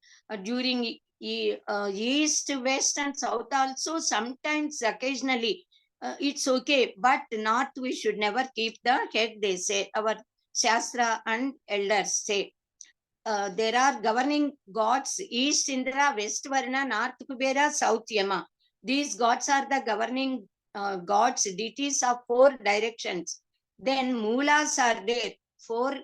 during east, west, and south also. Sometimes, occasionally, it's okay, but not. We should never keep the head. They say, our Shastra and elders say. There are governing gods: East Indra, West Varuna, North Kubera, South Yama. These gods are the governing gods, deities of 4 directions. Then Moolas are there, 4.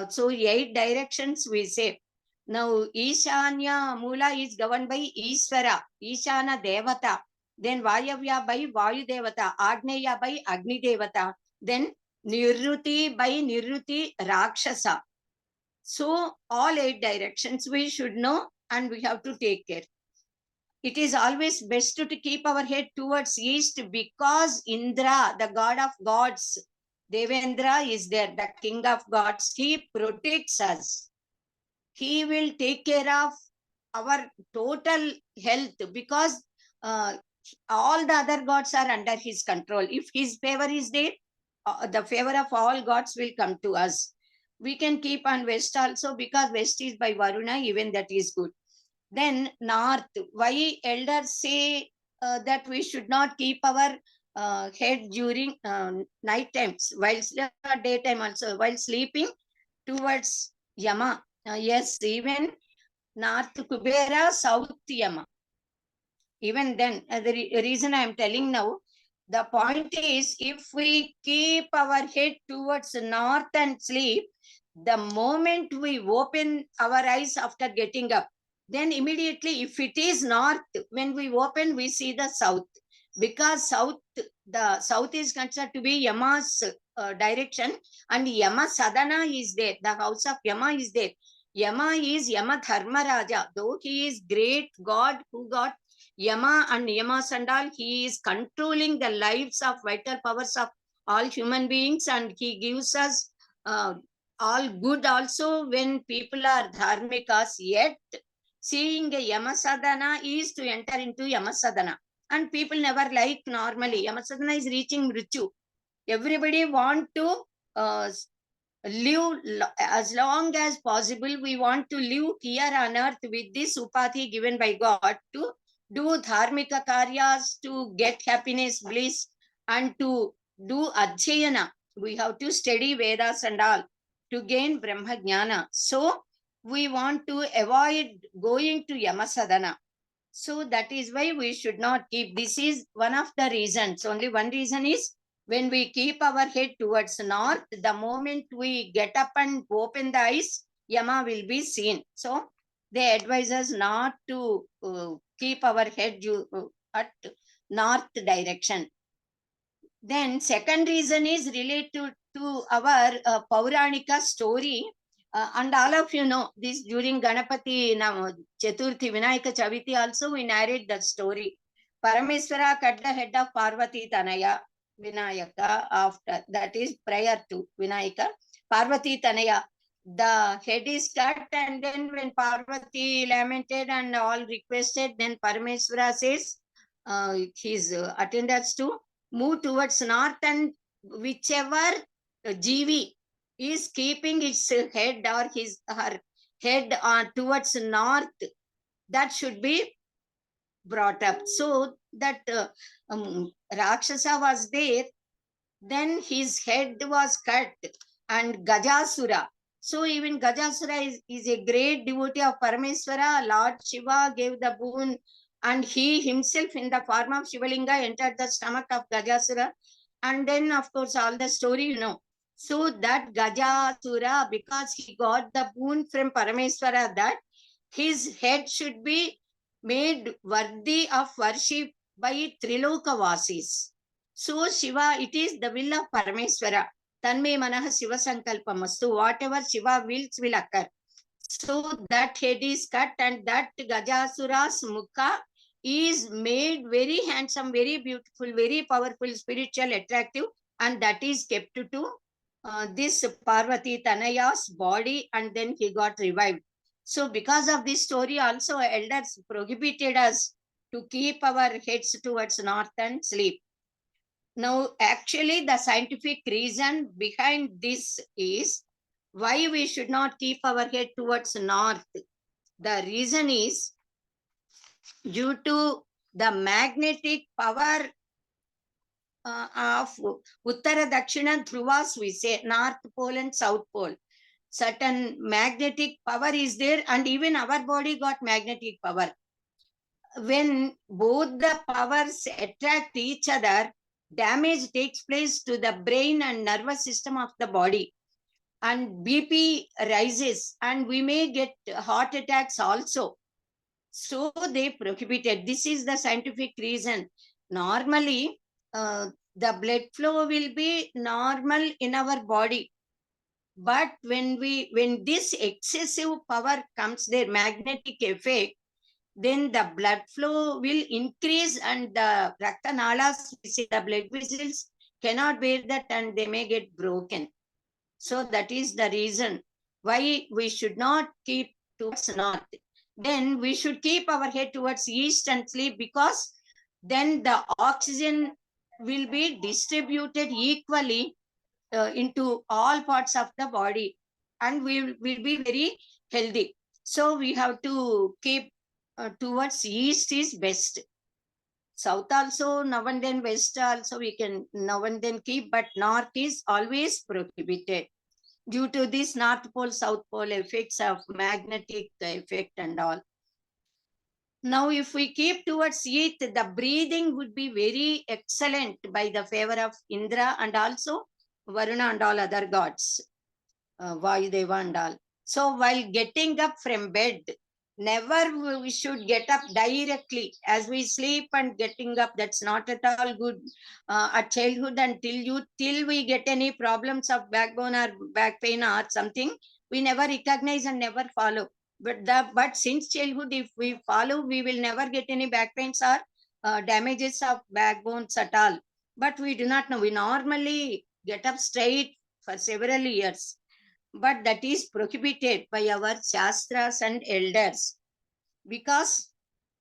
So 8 directions we say. Now Ishanya Moola is governed by Ishvara, Ishana Devata. Then Vayavya by Vayu Devata, Agneya by Agni Devata. Then Nirruti by Nirruti Rakshasa. So all 8 directions we should know, and we have to take care. It is always best to keep our head towards east, because Indra, the god of gods, Devendra is there, the king of gods. He protects us. He will take care of our total health, because all the other gods are under his control. If his favor is there, the favor of all gods will come to us. We can keep on west also, because west is by Varuna, even that is good. Then north, why elders say that we should not keep our head during night times, while daytime also, while sleeping towards Yama. Yes, even north Kubera, south Yama. Even then, the reason I am telling now, the point is, if we keep our head towards north and sleep, the moment we open our eyes after getting up, then immediately, if it is north, when we open, we see the south. Because the south is considered to be Yama's direction, and Yama Sadhana is there. The house of Yama is there. Yama is Yama Dharma Raja. Though he is great God who got Yama and Yamas and all, he is controlling the lives of vital powers of all human beings, and he gives us all good also when people are dharmikas. Yet seeing a Yama Sadhana is to enter into Yama Sadhana, and people never like normally. Yama Sadhana is reaching Mrityu. Everybody want to live as long as possible. We want to live here on earth with this upadhi given by God to do dharmika karyas, to get happiness, bliss, and to do adhyayana. We have to study Vedas and all to gain Brahma Jnana. So we want to avoid going to Yamasadhana. So that is why we should not keep. This is one of the reasons. Only one reason is, when we keep our head towards north, the moment we get up and open the eyes, Yama will be seen. So they advise us not to keep our head at north direction. Then second reason is related to our Pauranika story. And all of you know this during Ganapati Chaturthi Vinayaka Chaviti also we narrate that story. Parameswara cut the head of Parvati Tanaya Vinayaka after, that is prior to Vinayaka. Parvati Tanaya, the head is cut, and then when Parvati lamented and all requested, then Parameswara says his attendants to move towards north, and whichever GV is keeping its head or her head towards north, that should be brought up. So that Rakshasa was there, then his head was cut, and Gajasura. So even Gajasura is a great devotee of Parameswara. Lord Shiva gave the boon, and he himself in the form of Shivalinga entered the stomach of Gajasura. And then of course all the story you know. So that Gajasura, because he got the boon from Parameswara that his head should be made worthy of worship by Trilokavasis. So Shiva, it is the will of Parameswara. Tanme Manaha Shiva Sankalpamastu. Whatever Shiva wills will occur. So that head is cut, and that Gajasura's mukha is made very handsome, very beautiful, very powerful, spiritual, attractive, and that is kept to this Parvati Tanaya's body, and then he got revived. So because of this story also, elders prohibited us to keep our heads towards north and sleep. Now, actually, the scientific reason behind this is why we should not keep our head towards north. The reason is due to the magnetic power of Uttara Dakshina Dhruvas, we say North Pole and South Pole. Certain magnetic power is there, and even our body got magnetic power. When both the powers attract each other, damage takes place to the brain and nervous system of the body, and BP rises, and we may get heart attacks also. So they prohibited. This is the scientific reason. Normally, the blood flow will be normal in our body, but when this excessive power comes, their magnetic effect, then the blood flow will increase, and the rakta nalas, the blood vessels cannot bear that, and they may get broken. So that is the reason why we should not keep towards north. Then we should keep our head towards east and sleep, because then the oxygen will be distributed equally into all parts of the body, and we will be very healthy. So we have to keep towards east is best. South also, now and then west also we can now and then keep, but north is always prohibited due to this North Pole, South Pole effects of magnetic effect and all. Now, if we keep towards east, the breathing would be very excellent by the favor of Indra and also Varuna and all other gods, Vayudeva and all. So while getting up from bed, never we should get up directly as we sleep and getting up. That's not at all good. At childhood until youth, till we get any problems of backbone or back pain or something, we never recognize and never follow. But since childhood, if we follow, we will never get any back pains or damages of backbones at all. But we do not know. We normally get up straight for several years, but that is prohibited by our shastras and elders. Because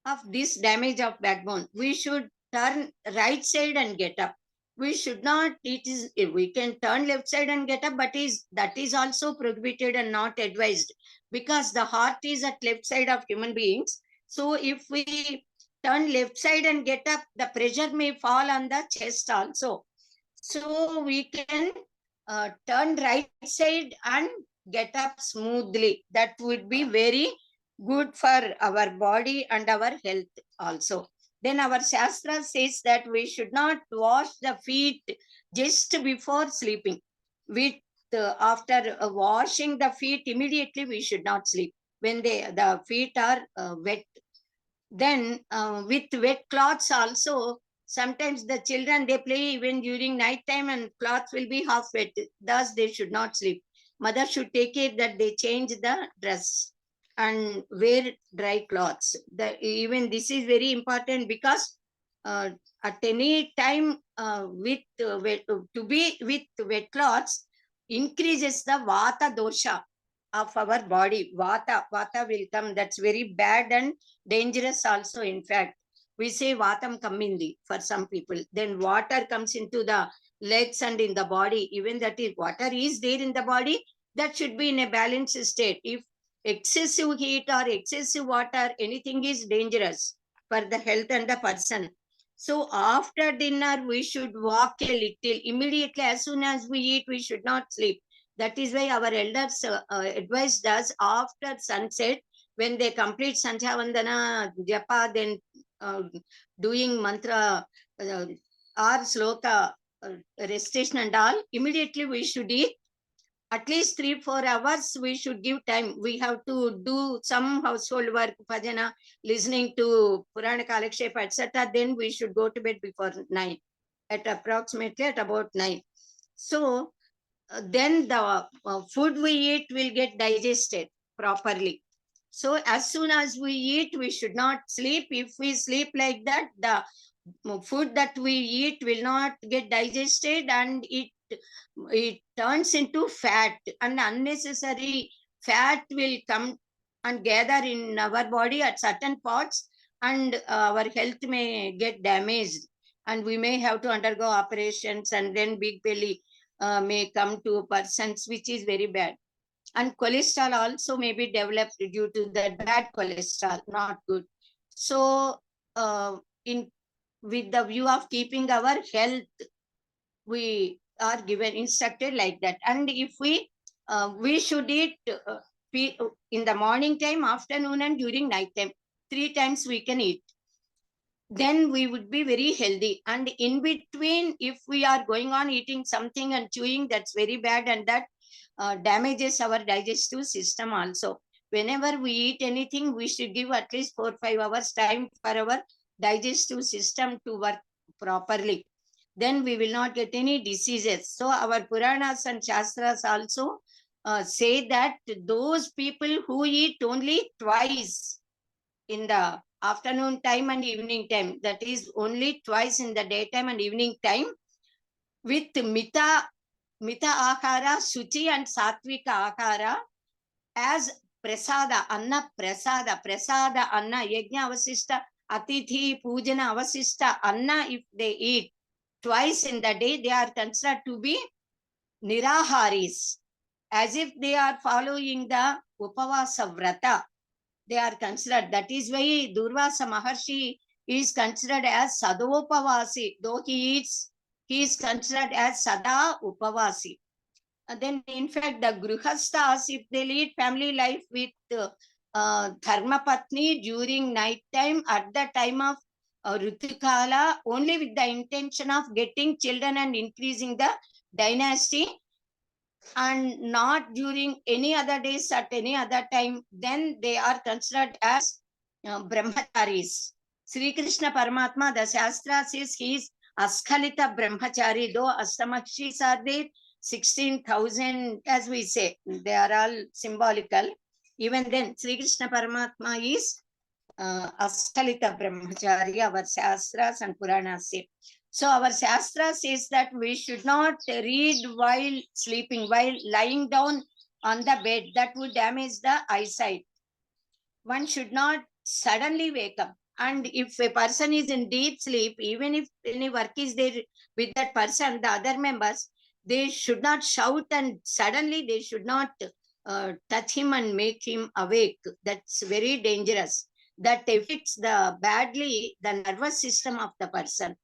of this damage of backbone, we should turn right side and get up. We should not, we can turn left side and get up, but that is also prohibited and not advised, because the heart is at left side of human beings. So if we turn left side and get up, the pressure may fall on the chest also. So we can turn right side and get up smoothly. That would be very good for our body and our health also. Then our Shastra says that we should not wash the feet just before sleeping. After washing the feet, immediately we should not sleep when the feet are wet. Then with wet cloths also, sometimes the children, they play even during night time and cloth will be half wet. Thus they should not sleep. mother should take care that they change the dress and wear dry cloths. Even this is very important, because at any time to be with wet cloths increases the vata dosha of our body. Vata will come. That's very bad and dangerous also. In fact, we say vatam kamindi for some people. Then water comes into the legs and in the body. Even that is, water is there in the body, that should be in a balanced state. If excessive heat or excessive water, anything is dangerous for the health and the person. So after dinner, we should walk a little. Immediately, as soon as we eat, we should not sleep. That is why our elders advised us, after sunset, when they complete Sandhya Vandana, Japa, then doing mantra or sloka recitation and all, immediately we should eat. At least 3-4 hours we should give time. We have to do some household work, bhajana, listening to Purana Kalakshepa, etc. Then we should go to bed before 9, at approximately at about 9. So then the food we eat will get digested properly. So as soon as we eat, we should not sleep. If we sleep like that, the food that we eat will not get digested, and it turns into fat, and unnecessary fat will come and gather in our body at certain parts, and our health may get damaged, and we may have to undergo operations, and then big belly may come to persons, which is very bad. And cholesterol also may be developed due to that bad cholesterol, not good. So in with the view of keeping our health, we are given instructed like that. And if we should eat in the morning time, afternoon, and during night time. 3 times we can eat. Then we would be very healthy. And in between, if we are going on eating something and chewing, that's very bad, and that damages our digestive system also. Whenever we eat anything, we should give at least 4-5 hours time for our digestive system to work properly. Then we will not get any diseases. So our Puranas and Shastras also say that those people who eat only twice in the afternoon time and evening time, that is only twice in the daytime and evening time, with mita ahara, suchi and satvika ahara, as prasada, anna prasada anna, yajna avasista, atithi pujana avasista anna, if they eat twice in the day, they are considered to be niraharis, as if they are following the upavasa vrata. They are considered. That is why Durvasa Maharshi is considered as Sadopavasi. Though he eats, he is considered as Sada Upavasi. And then, in fact, the Gruhastas, if they lead family life with Dharma Patni during night time, at the time of Rutukala, only with the intention of getting children and increasing the dynasty, and not during any other days at any other time, then they are considered as brahmacharis. Sri Krishna Paramatma, the Shastra says he is Askhalita Brahmachari, though Astamakshis are there, 16,000, as we say, they are all symbolical. Even then, Sri Krishna Paramatma is Askhalita Brahmachari, our Shastras and Puranas say. So our Shastra says that we should not read while sleeping, while lying down on the bed. That would damage the eyesight. One should not suddenly wake up. And if a person is in deep sleep, even if any work is there with that person, the other members, they should not shout, and suddenly they should not touch him and make him awake. That's very dangerous. That affects badly the nervous system of the person.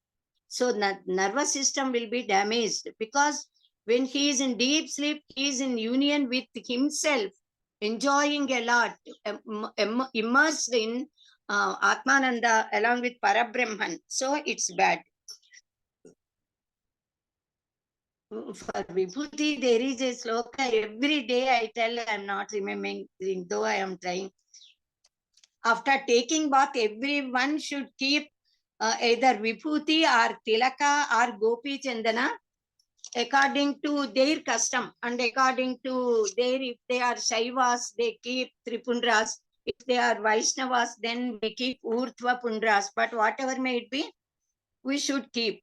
So the nervous system will be damaged, because when he is in deep sleep, he is in union with himself, enjoying a lot, immersed in Atmananda along with Parabrahman. So it's bad. For Vibhuti, there is a sloka. Every day I tell, I am not remembering, though I am trying. After taking bath, everyone should keep either Vibhuti or Tilaka or Gopi Chandana according to their custom and according to their, if they are Shaivas, they keep Tripundras. If they are Vaishnavas, then we keep Urtva Pundras. But whatever may it be, we should keep.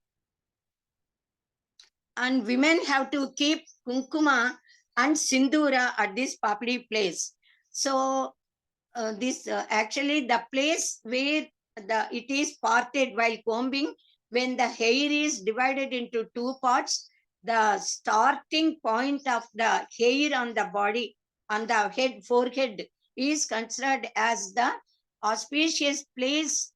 And women have to keep Kunkuma and Sindura at this Papdi place. So this actually the place where it is parted while combing, when the hair is divided into two parts, the starting point of the hair on the body, on the head, forehead, is considered as the auspicious place.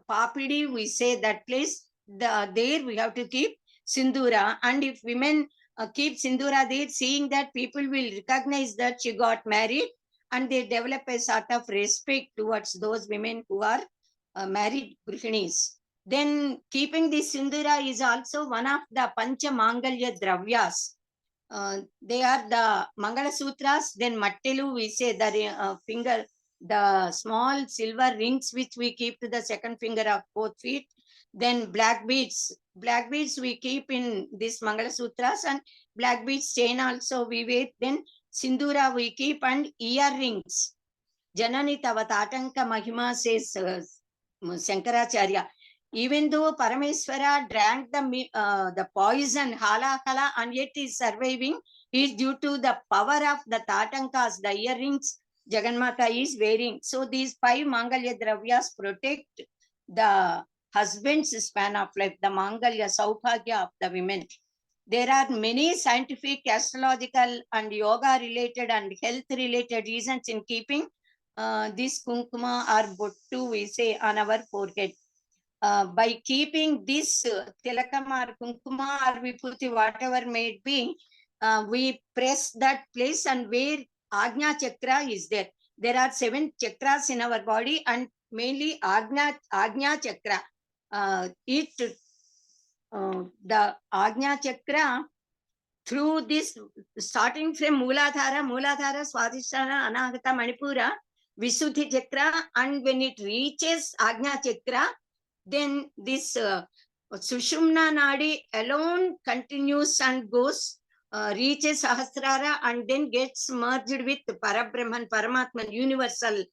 Papidi, we say that place, there we have to keep Sindura. And if women keep Sindura there, seeing that people will recognize that she got married, and they develop a sort of respect towards those women who are married Grihinis. Then keeping this Sindura is also one of the Pancha Mangalya Dravyas. They are the Mangala Sutras, then Mattelu, we say the finger, the small silver rings which we keep to the second finger of both feet. Then black beads. Black beads we keep in this Mangala Sutras, and black beads chain also we wear. Then Sindura we keep, and earrings. Janani Tava Tatanka Mahima, says Shankaracharya. Even though Parameswara drank the poison Halahala and yet is surviving, is due to the power of the Tatankas, the earrings Jagannatha is wearing. So these 5 Mangalya Dravyas protect the husband's span of life, the Mangalya Saubhagya of the women. There are many scientific, astrological, and yoga related and health related reasons in keeping this kunkuma or bottu, we say, on our forehead. By keeping this tilakam or kunkuma or vibhuti, whatever may it be, we press that place, and where Agnya chakra is there. There are 7 chakras in our body, and mainly Agnya chakra. The Agnya chakra, through this, starting from Mooladhara, Swadhisthana, Anahata, Manipura, Visuddhi chakra, and when it reaches Agnya chakra, then this Sushumna Nadi alone continues and goes, reaches Sahasrara, and then gets merged with Parabrahman, Paramatman, universal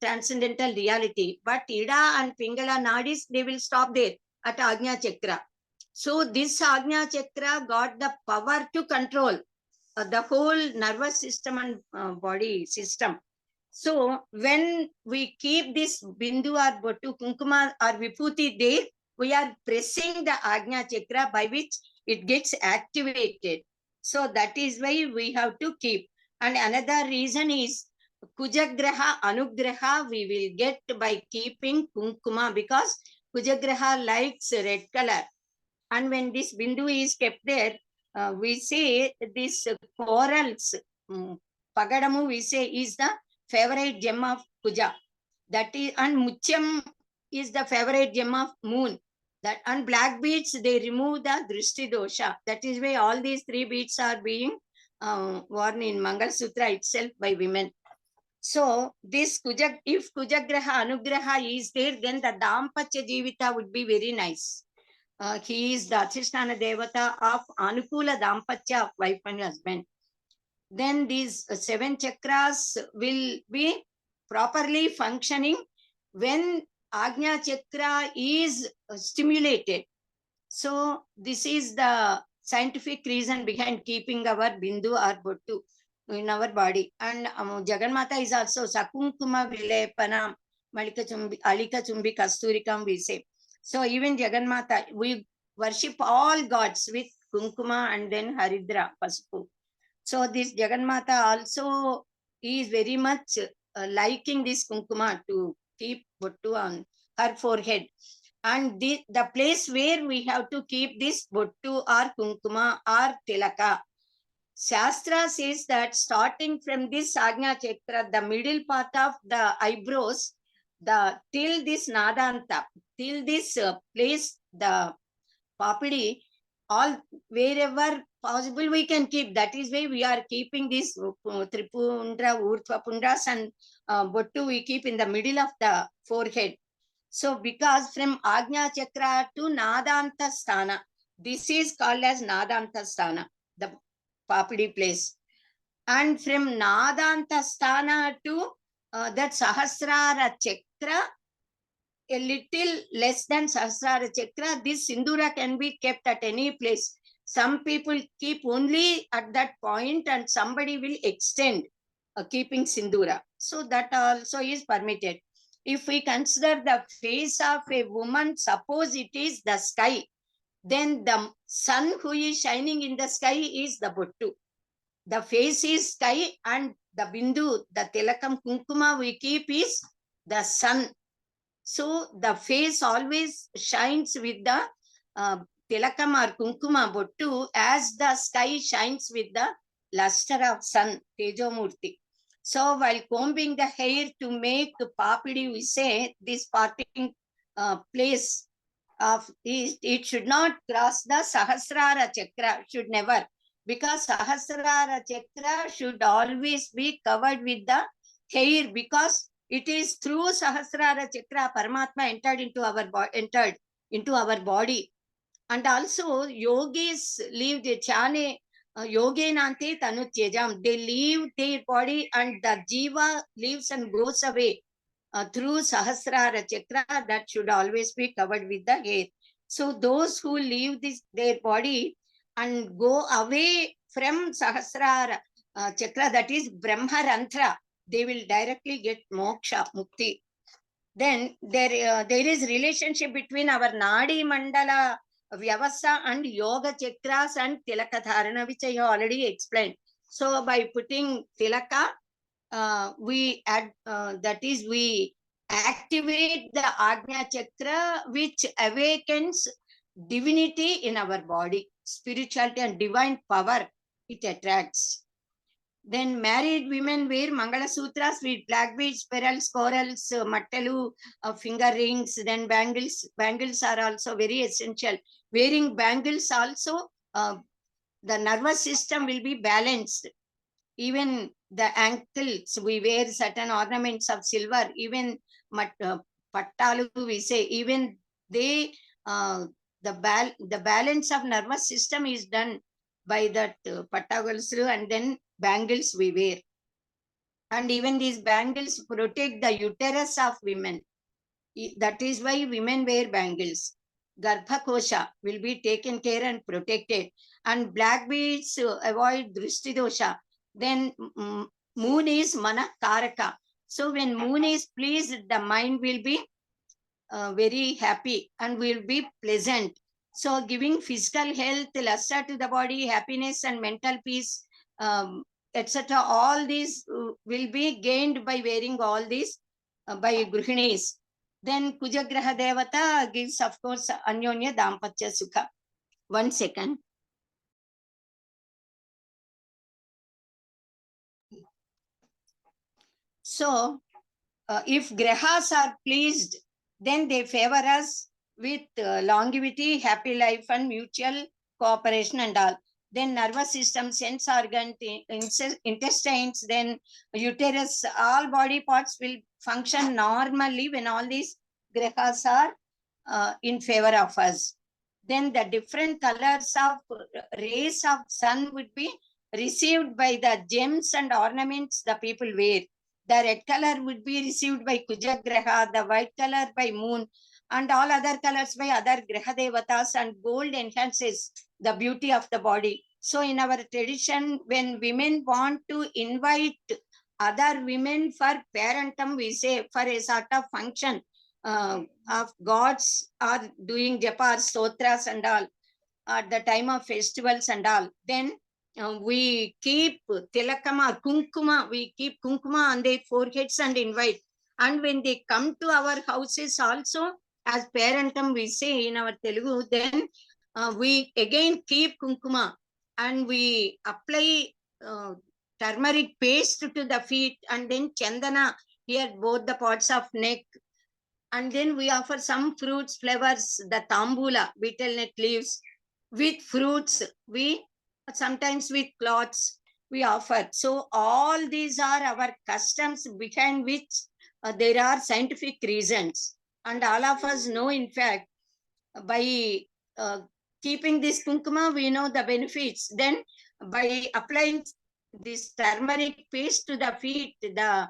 transcendental reality. But Ida and Pingala Nadis, they will stop there at Agnya Chakra. So this Agnya Chakra got the power to control the whole nervous system and body system. So when we keep this Bindu or Bottu, Kunkuma or Vibhuti there, we are pressing the Agnya Chakra, by which it gets activated. So that is why we have to keep. And another reason is Kujagraha, Anugraha we will get by keeping Kunkuma, because Kujagraha likes red color. And when this Bindu is kept there, we say this corals, Pagadamu, we say, is the favorite gem of Kuja. That is, and Muchyam is the favorite gem of moon. That, and black beads, they remove the Drishti dosha. That is why all these 3 beads are being worn in Mangal Sutra itself by women. So this if Kujagraha, Anugraha is there, then the Dampatya Jivita would be very nice. He is the Adhisthana Devata of Anukula Dampatya of wife and husband. Then these 7 chakras will be properly functioning when Agnya Chakra is stimulated. So this is the scientific reason behind keeping our Bindu or Bottu in our body. And Jagannatha is also Sakunkuma Vilepanam, Malika Chumbi, Alika Chumbi Kasturikam, we say. So even Jagannatha, we worship all gods with Kunkuma and then Haridra, Pasupu. So this Jagannatha also is very much liking this Kunkuma to keep Bottu on her forehead. And the place where we have to keep this Bottu or Kunkuma or Tilaka, Shastra says that starting from this Agnya Chakra, the middle part of the eyebrows, till this Nadanta, till this place, the Papidi, all wherever possible we can keep. That is why we are keeping this Tripundra, Urtva Pundras and Bottu we keep in the middle of the forehead. So because from Agnya Chakra to Nadanta Sthana, This is called as Nadantastana, the Papadi place. And from Nadantastana to that Sahasrara Chakra, a little less than Sahasrara Chakra, this Sindura can be kept at any place. Some people keep only at that point and somebody will extend keeping Sindura. So that also is permitted. If we consider the face of a woman, suppose it is the sky, then the sun who is shining in the sky is the Bottu. The face is sky and the Bindu, the Tilakam Kunkuma we keep is the sun. So the face always shines with the Tilakam or Kunkuma Bottu as the sky shines with the luster of sun, Tejomurti. So while combing the hair to make Papidi, we say this parting place of it should not cross the Sahasrara Chakra, should never. Because Sahasrara Chakra should always be covered with the hair, because it is through Sahasrara Chakra Paramatma entered into our body. And also yogis leave the chane yogenante tanutyajam. They leave their body and the jiva leaves and goes away through Sahasrara Chakra. That should always be covered with the hair. So those who leave their body and go away from Sahasrara Chakra, that is Brahmarantra, they will directly get moksha, mukti. Then there is relationship between our Nadi Mandala Vyavasa and Yoga Chakras and Tilaka Dharana, which I have already explained. So by putting Tilaka, we add, that is, we activate the Agnya Chakra, which awakens divinity in our body, spirituality and divine power it attracts. Then married women wear Mangala Sutras with black beads, pearls, corals, mattalu, finger rings, then bangles. Bangles are also very essential. Wearing bangles also, the nervous system will be balanced. Even the ankles, we wear certain ornaments of silver, even pattalu, we say, even they, the balance of nervous system is done by that pattagals, and then bangles we wear. And even these bangles protect the uterus of women. That is why women wear bangles. Garbha kosha will be taken care and protected. And black beads avoid drishti dosha. Then moon is mana karaka. So when moon is pleased, the mind will be very happy and will be pleasant. So giving physical health, luster to the body, happiness and mental peace, etc. All these will be gained by wearing all these by Gruhinis. Then Kujagraha Devata gives, of course, Anyonya Dampatya Sukha. 1 second. So, if Grahas are pleased, then they favor us with longevity, happy life, and mutual cooperation and all. Then nervous system, sense organ, intestines, then uterus, all body parts will function normally when all these grahas are in favor of us. Then the different colors of rays of sun would be received by the gems and ornaments the people wear. The red color would be received by Kujagraha, the white color by moon, and all other colors by other Graha Devatas, and gold enhances the beauty of the body. So in our tradition, when women want to invite other women for parentum, we say for a sort of function of gods are doing japas, stotras and all at the time of festivals and all, then we keep tilakama, kunkuma, we keep kunkuma on their foreheads and invite. And when they come to our houses also, as parentum we say in our Telugu, then we again keep kunkuma and we apply turmeric paste to the feet, and then chandana here both the parts of neck. And then we offer some fruits, flowers, the tambula, betel nut leaves, with fruits, we sometimes with cloths we offer. So all these are our customs behind which there are scientific reasons. And all of us know, in fact, by keeping this kunkuma, we know the benefits. Then by applying this turmeric paste to the feet, the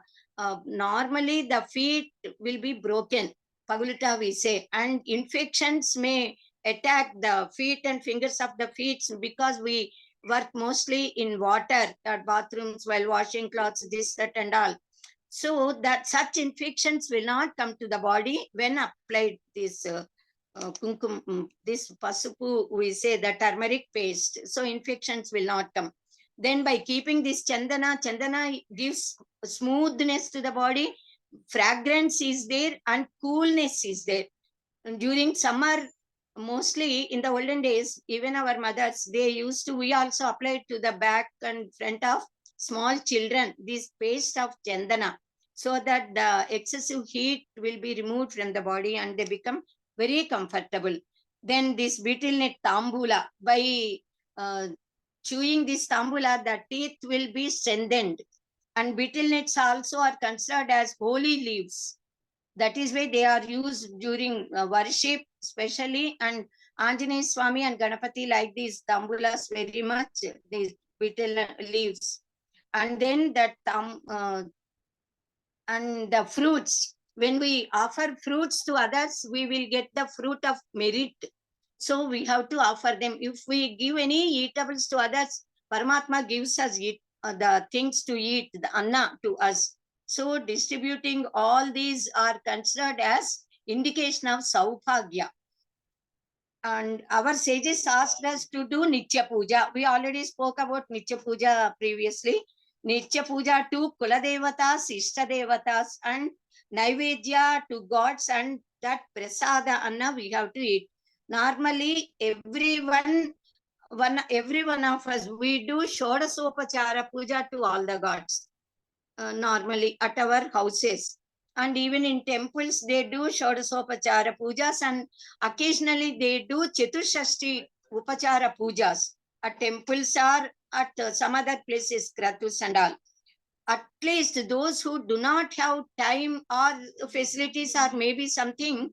normally the feet will be broken. Pagulita we say, and infections may attack the feet and fingers of the feet because we work mostly in water at bathrooms while washing clothes, this, that, and all. So that such infections will not come to the body when applied this kumkum, this pasupu, we say the turmeric paste. So infections will not come. Then by keeping this chandana gives smoothness to the body, fragrance is there, and coolness is there. And during summer, mostly in the olden days, even our mothers, they used to, we also applied to the back and front of small children, this paste of chandana, so that the excessive heat will be removed from the body and they become very comfortable. Then this betel nut tambula, by chewing this tambula, the teeth will be strengthened. And betel nuts also are considered as holy leaves. That is why they are used during worship, especially, and Anjaneya Swami and Ganapati like these tambulas very much, these betel leaves. And then that and the fruits, when we offer fruits to others, we will get the fruit of merit. So we have to offer them. If we give any eatables to others, Paramatma gives us the things to eat, the anna to us. So distributing all these are considered as indication of Saubhagya. And our sages asked us to do Nitya Puja. We already spoke about Nitya Puja previously. Nitya Puja to Kuladevatas, Ishtadevatas, and Naivedya to gods, and that Prasada Anna we have to eat. Normally, every one of us, we do Shodasopachara Puja to all the gods. Normally at our houses. And even in temples, they do Shodasopachara pujas, and occasionally they do Chatushashti Upachara pujas at temples or at some other places, Kratus and all. At least those who do not have time or facilities or maybe something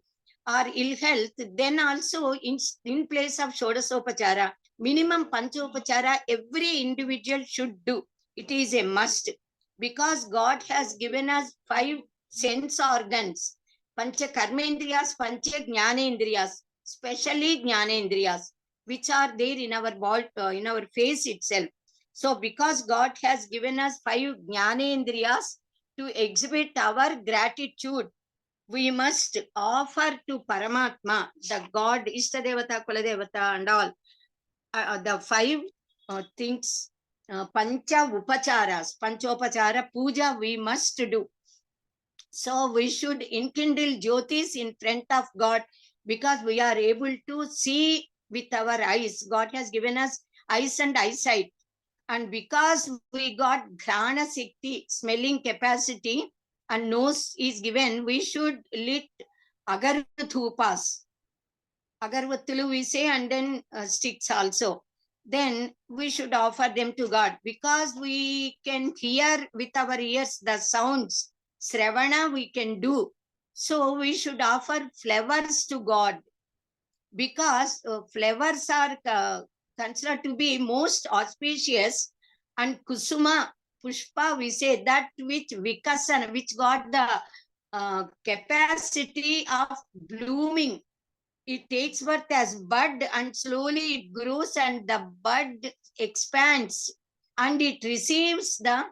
or ill health, then also in place of Shodasopachara, minimum Panchopachara every individual should do. It is a must, because God has given us 5 sense organs, Pancha Karmendriyas, Pancha Jnanendriyas, especially Jnanendriyas, which are there in our body, in our face itself. So because God has given us 5 Jnanendriyas to exhibit our gratitude, we must offer to Paramatma, the God, Ishtadevata, Kuladevata, and all, the 5 things, Pancha Upacharas, Panchopachara Puja we must do. So we should enkindle jyotis in front of God, because we are able to see with our eyes. God has given us eyes and eyesight. And because we got Ghrana Shakti, smelling capacity, and nose is given, we should lit agarvathupas. Agarvattulu we say, and then sticks also. Then we should offer them to God, because we can hear with our ears the sounds. Sravana we can do. So we should offer flowers to God, because flowers are considered to be most auspicious, and kusuma, pushpa we say, that which vikasana, which got the capacity of blooming. It takes birth as bud and slowly it grows and the bud expands and it receives the,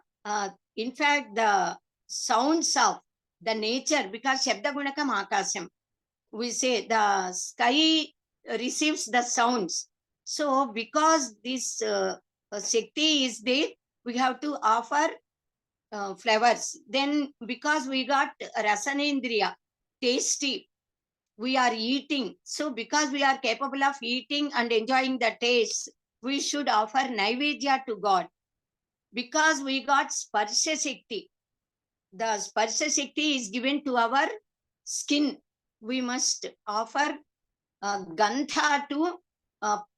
in fact, the sounds of the nature, because Shabda Gunakam Akasam, we say the sky receives the sounds. So because this Shakti is there, we have to offer flowers. Then because we got Rasanendriya, tasty, we are eating. So because we are capable of eating and enjoying the taste, we should offer Naivedya to God. Because we got Sparsha Shakti, the Sparsha Shakti is given to our skin. We must offer Gantha to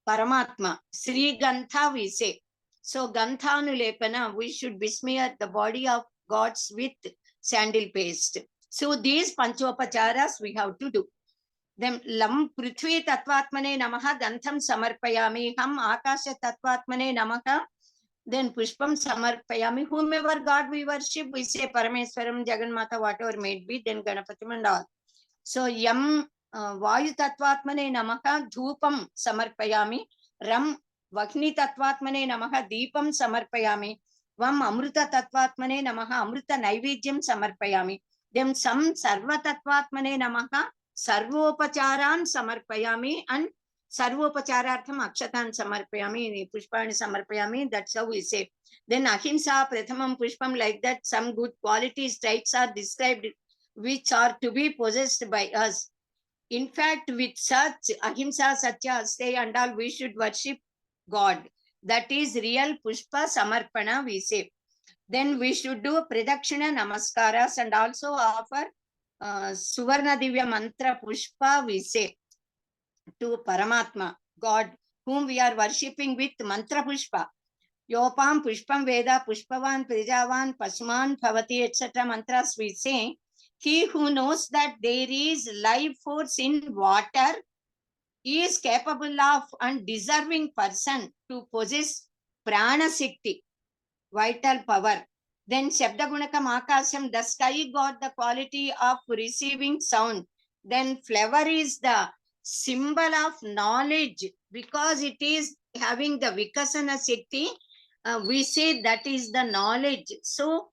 Paramatma. Sri Gantha we say. So Ganthanulepana, we should besmear the body of gods with sandal paste. So these Panchopacharas we have to do. Then lam prithvi tatvatmane namaha gantham samarpayami. Ham akasha tatvatmane namaha. Then pushpam samarpayami. Whomever God we worship, we say Parameswaram, Jagannatha, whatever may it be, then Ganapatim and all. So yam vayu tatvatmane namaha dhupam samarpayami. Ram vagni tatvatmane namaha deepam samarpayami. Vam amruta tatvatmane namaha amruta naivedyam samarpayami. Then sam sarva tatvatmane namaha sarvopacharan samarpayami, and sarvopacharartham akshatan samarpayami, pushpani samarpayami. That's how we say. Then ahimsa prathamam pushpam, like that some good qualities, traits are described which are to be possessed by us. In fact, with such ahimsa, satya, asteya and all, we should worship God. That is real pushpa samarpana, we say. Then we should do pradakshina namaskaras and also offer suvarna divya mantra pushpa, we say, to Paramatma, God, whom we are worshipping with mantra pushpa. Yopam pushpam veda pushpavan prijavan pasman bhavati, etc. mantras we say. He who knows that there is life force in water is capable of and deserving person to possess prana shakti, vital power. Then Shabda Gunakam Akasham, the sky got the quality of receiving sound. Then flower is the symbol of knowledge because it is having the Vikasana Shakti. We say that is the knowledge. So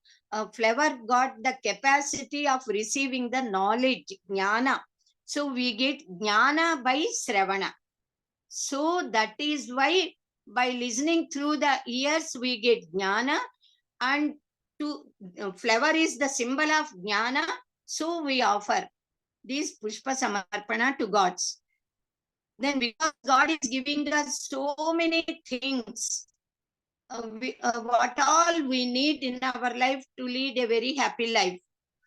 flower got the capacity of receiving the knowledge, jnana. So we get jnana by Sravana. So that is why by listening through the ears we get jnana, and to flower is the symbol of jnana. So we offer this pushpa samarpana to gods. Then because God is giving us so many things, what all we need in our life to lead a very happy life.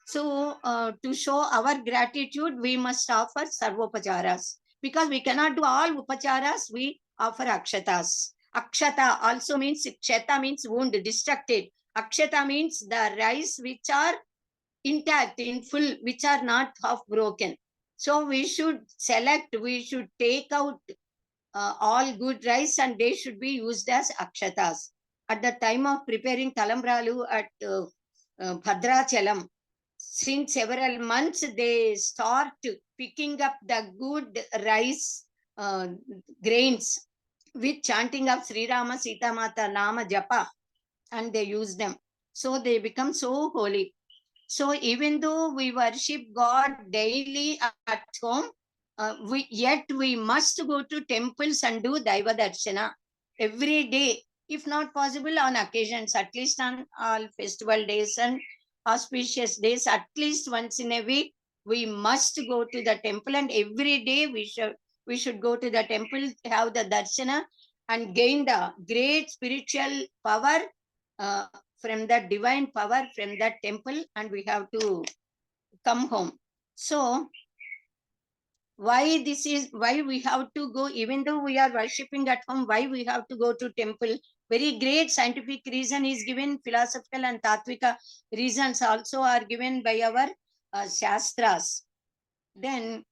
So to show our gratitude, we must offer sarvopacharas. Because we cannot do all upacharas, we offer akshatas. Akshata also means, kshata means wound, destructed. Akshata means the rice which are intact, in full, which are not half broken. So we should select, we should take out all good rice and they should be used as akshatas. At the time of preparing talambralu at Bhadrachalam, since several months they start picking up the good rice grains with chanting of Sri Rama Sita Mata Nama Japa, and they use them. So they become so holy. So even though we worship God daily at home, yet we must go to temples and do Daiva Darshana every day. If not possible on occasions, at least on all festival days and auspicious days, at least once in a week, we must go to the temple, and every day we should go to the temple, have the darshana, and gain the great spiritual power from that divine power from that temple, and we have to come home. So why this is, why we have to go, even though we are worshipping at home, why we have to go to temple? Very great scientific reason is given, philosophical and tatvika reasons also are given by our shastras. Then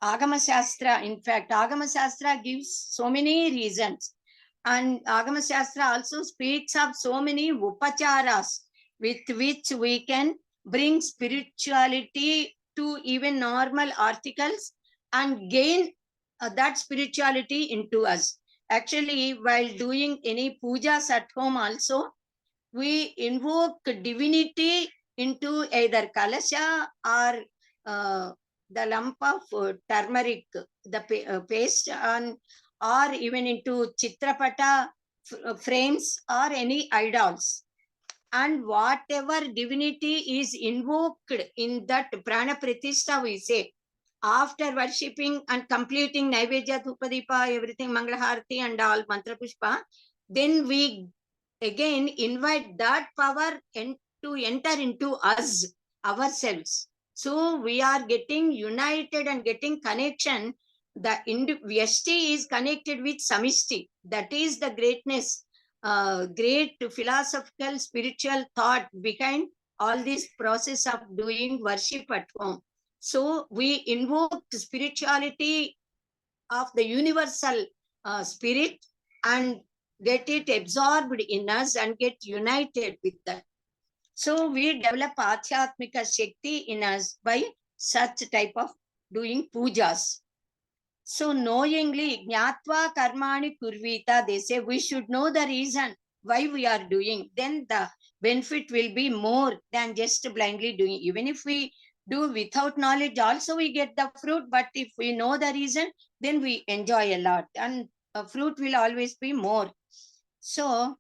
Agama Shastra, in fact, Agama Shastra gives so many reasons. And Agama Shastra also speaks of so many upacharas with which we can bring spirituality to even normal articles and gain that spirituality into us. Actually, while doing any pujas at home also, we invoke divinity into either kalasha or the lump of turmeric, the paste, and or even into chitrapata frames or any idols. And whatever divinity is invoked in that prana pratishtha, we say, after worshipping and completing Naivedya, Dhupadipa, everything, Mangalaharati and all mantra pushpa, then we again invite that power to enter into us, ourselves. So we are getting united and getting connection. The Vyashti is connected with Samishti. That is the greatness, great philosophical, spiritual thought behind all this process of doing worship at home. So we invoke spirituality of the universal spirit and get it absorbed in us and get united with that. So we develop Adhyatmika Shakti in us by such type of doing pujas. So knowingly, Jnatva Karmani Kurvita, they say we should know the reason why we are doing. Then the benefit will be more than just blindly doing. Even if we do without knowledge, also we get the fruit. But if we know the reason, then we enjoy a lot. And fruit will always be more. So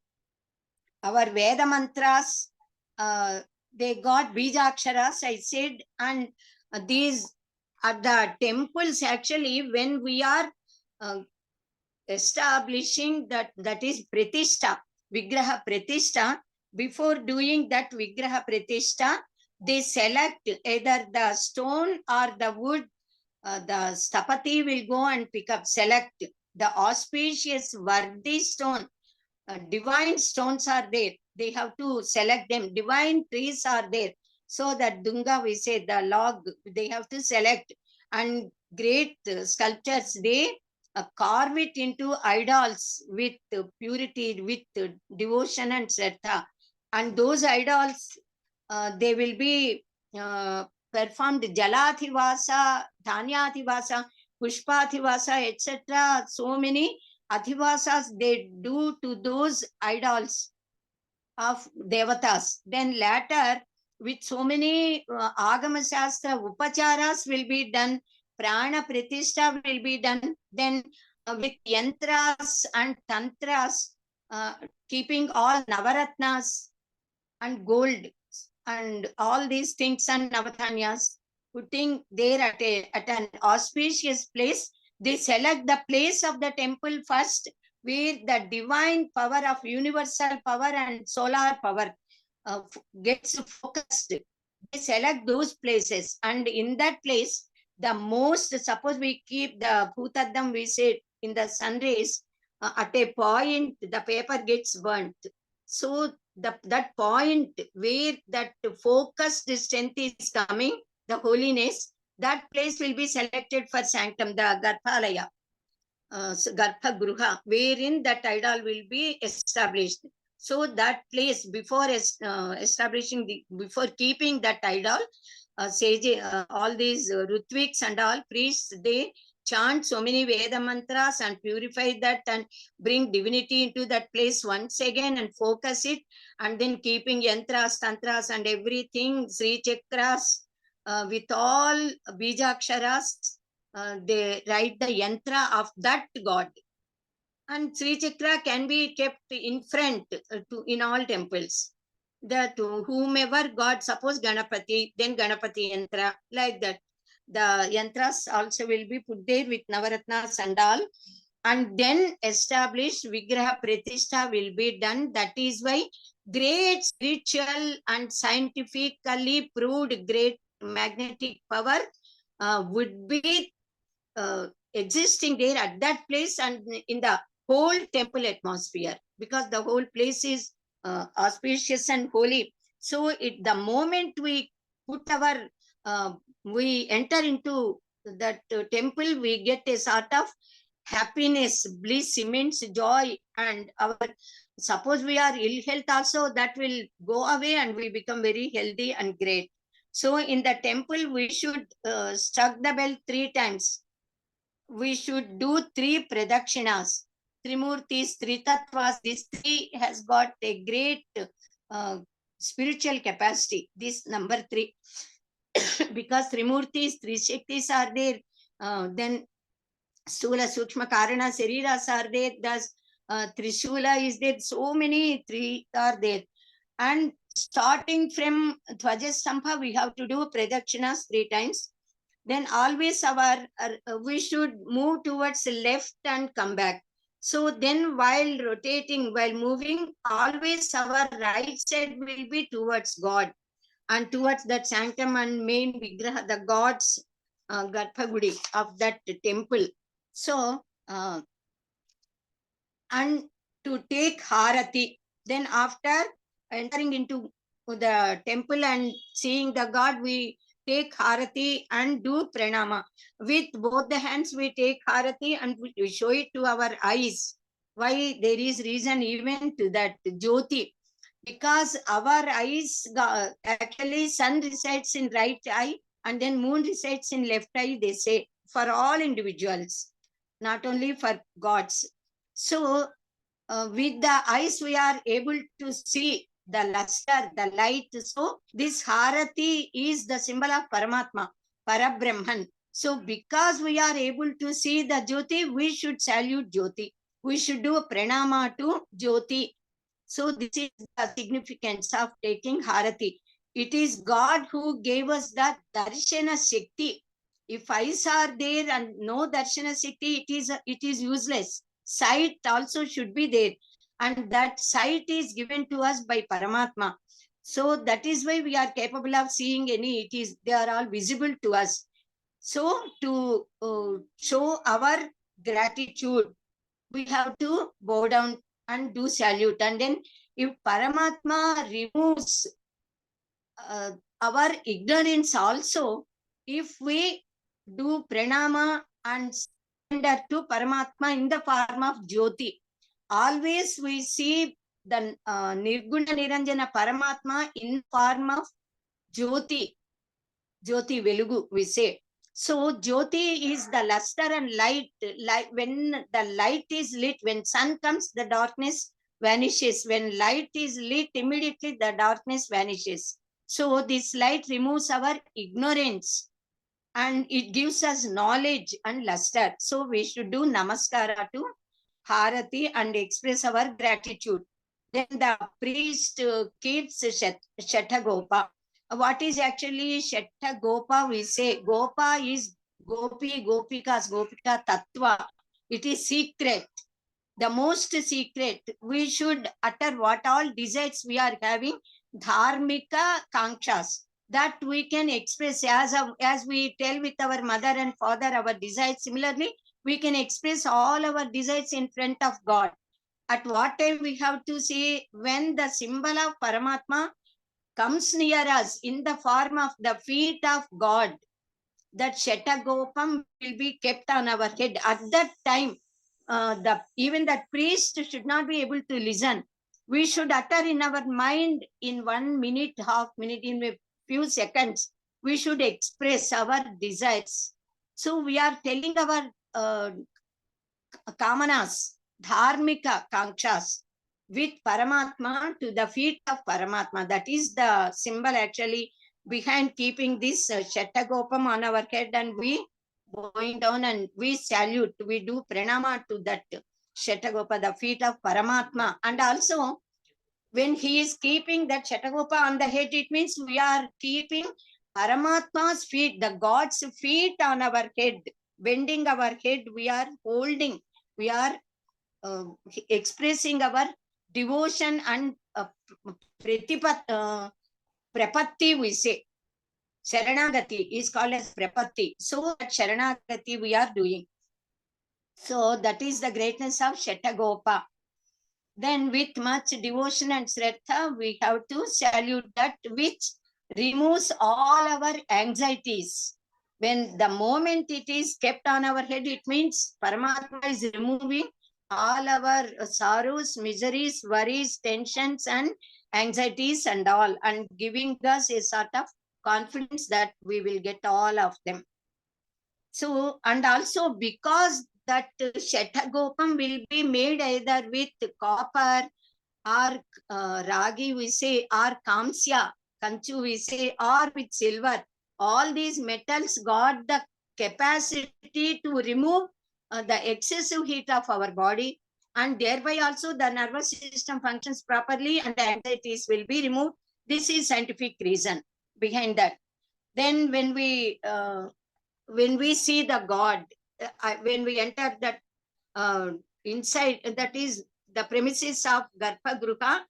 our Veda mantras, they got Bijaksharas, I said, and these at the temples, actually, when we are establishing that is Pratishta, Vigraha Pratishta, before doing that Vigraha Pratishta, they select either the stone or the wood. The Stapati will go and pick up, select the auspicious Vardi stone. Divine stones are there. They have to select them. Divine trees are there. So that Dunga, we say, the log, they have to select. And great sculptures, they carve it into idols with purity, with devotion and shraddha. And those idols, they will be performed Jalathivasa, Dhanyadhivasa, Pushpathivasa, etc. So many adhivasas they do to those idols of devatas. Then later, with so many Agama Shastra upacharas will be done, prana pratishtha will be done, then with yantras and tantras, keeping all navaratnas and gold and all these things and navatanyas, putting there at an auspicious place. They select the place of the temple first, where the divine power of universal power and solar power gets focused. They select those places, and in that place, the most, suppose we keep the Bhutadam, we say in the sun rays, at a point, the paper gets burnt. So that point where that focused strength is coming, the holiness, that place will be selected for sanctum, the Garbhalaya, Garbha Gruha, wherein that idol will be established. So that place, before establishing, before keeping that idol, sage, all these Rutviks and all priests, they chant so many Veda mantras and purify that and bring divinity into that place once again and focus it, and then keeping yantras, tantras and everything, Sri Chakras, with all Bijaksharas, they write the yantra of that god. And Sri Chakra can be kept in front in all temples. That whomever God, suppose Ganapati, then Ganapati yantra, like that. The yantras also will be put there with Navaratnas and all. And then established Vigraha Pratishtha will be done. That is why great spiritual and scientifically proved great magnetic power would be existing there at that place and in the whole temple atmosphere, because the whole place is auspicious and holy. So the moment we put our, we enter into that temple, we get a sort of happiness, bliss, immense joy, and our, suppose we are ill health also, that will go away and we become very healthy and great. So in the temple, we should struck the bell 3 times. We should do 3 pradakshinas, Trimurtis, Tritatvas. This 3 has got a great uh, spiritual capacity, this number 3. Because Trimurtis, 3 Shaktis are there, then Stula, Sukshma, Karana, Sariras are there, thus Trishula is there, so many 3 are there. And starting from Dhvajastambha, we have to do pradakshinas 3 times. Then always we should move towards left and come back. So then while rotating, while moving, always our right side will be towards God and towards that sanctum and main vigraha, the God's Garbhagudi of that temple. So, and to take Harati, then after entering into the temple and seeing the God, we take Harati and do Pranama. With both the hands, we take Harati and we show it to our eyes. Why? There is reason even to that, Jyoti. Because our eyes, actually sun resides in right eye and then moon resides in left eye, they say, for all individuals, not only for gods. So with the eyes we are able to see the luster, the light. So this Harati is the symbol of Paramatma, Parabrahman. So because we are able to see the Jyoti, we should salute Jyoti. We should do a pranama to Jyoti. So this is the significance of taking Harati. It is God who gave us that Darshana Shakti. If eyes are there and no Darshana Shakti, it is useless. Sight also should be there. And that sight is given to us by Paramatma. So that is why we are capable of seeing any, they are all visible to us. So to show our gratitude, we have to bow down and do salute. And then if Paramatma removes our ignorance also, if we do pranama and surrender to Paramatma in the form of Jyoti, always we see the Nirguna Niranjana Paramatma in form of Jyoti, Jyoti Velugu, we say. So Jyoti is the luster and light. When the light is lit, when sun comes, the darkness vanishes. When light is lit, immediately the darkness vanishes. So this light removes our ignorance and it gives us knowledge and luster. So we should do namaskara to Harati and express our gratitude. Then the priest keeps Shatagopa. What is actually Shatagopa? We say Gopa is Gopi, Gopikas, Gopika Tattva. It is secret. The most secret. We should utter what all desires we are having, dharmika kankshas, that we can express as we tell with our mother and father our desires. Similarly, we can express all our desires in front of God. At what time we have to say? When the symbol of Paramatma comes near us in the form of the feet of God, that Shatagopam will be kept on our head. At that time, even that priest should not be able to listen. We should utter in our mind in 1 minute, half minute, in a few seconds. We should express our desires. So we are telling our kamanas, dharmika kankshas, with Paramatma to the feet of Paramatma. That is the symbol actually behind keeping this Shatagopam on our head, and we going down and we salute, we do pranama to that Shatagopa, the feet of Paramatma. And also, when he is keeping that Shatagopa on the head, it means we are keeping Paramatma's feet, the God's feet on our head, bending our head, we are holding, we are expressing our devotion and prapatti, we say. Sharanagati is called as prapatti. So that Sharanagati we are doing. So that is the greatness of Shatagopa. Then with much devotion and Shraddha, we have to salute that which removes all our anxieties. When the moment it is kept on our head, it means Paramatma is removing all our sorrows, miseries, worries, tensions, and anxieties and all, and giving us a sort of confidence that we will get all of them. So, and also because that Shatagopam will be made either with copper or ragi, we say, or kamsya, kanchu, we say, or with silver. All these metals got the capacity to remove the excessive heat of our body, and thereby also the nervous system functions properly and the anxieties will be removed. This is scientific reason behind that. Then when we see the God, when we enter that inside, that is the premises of Garbhagruha,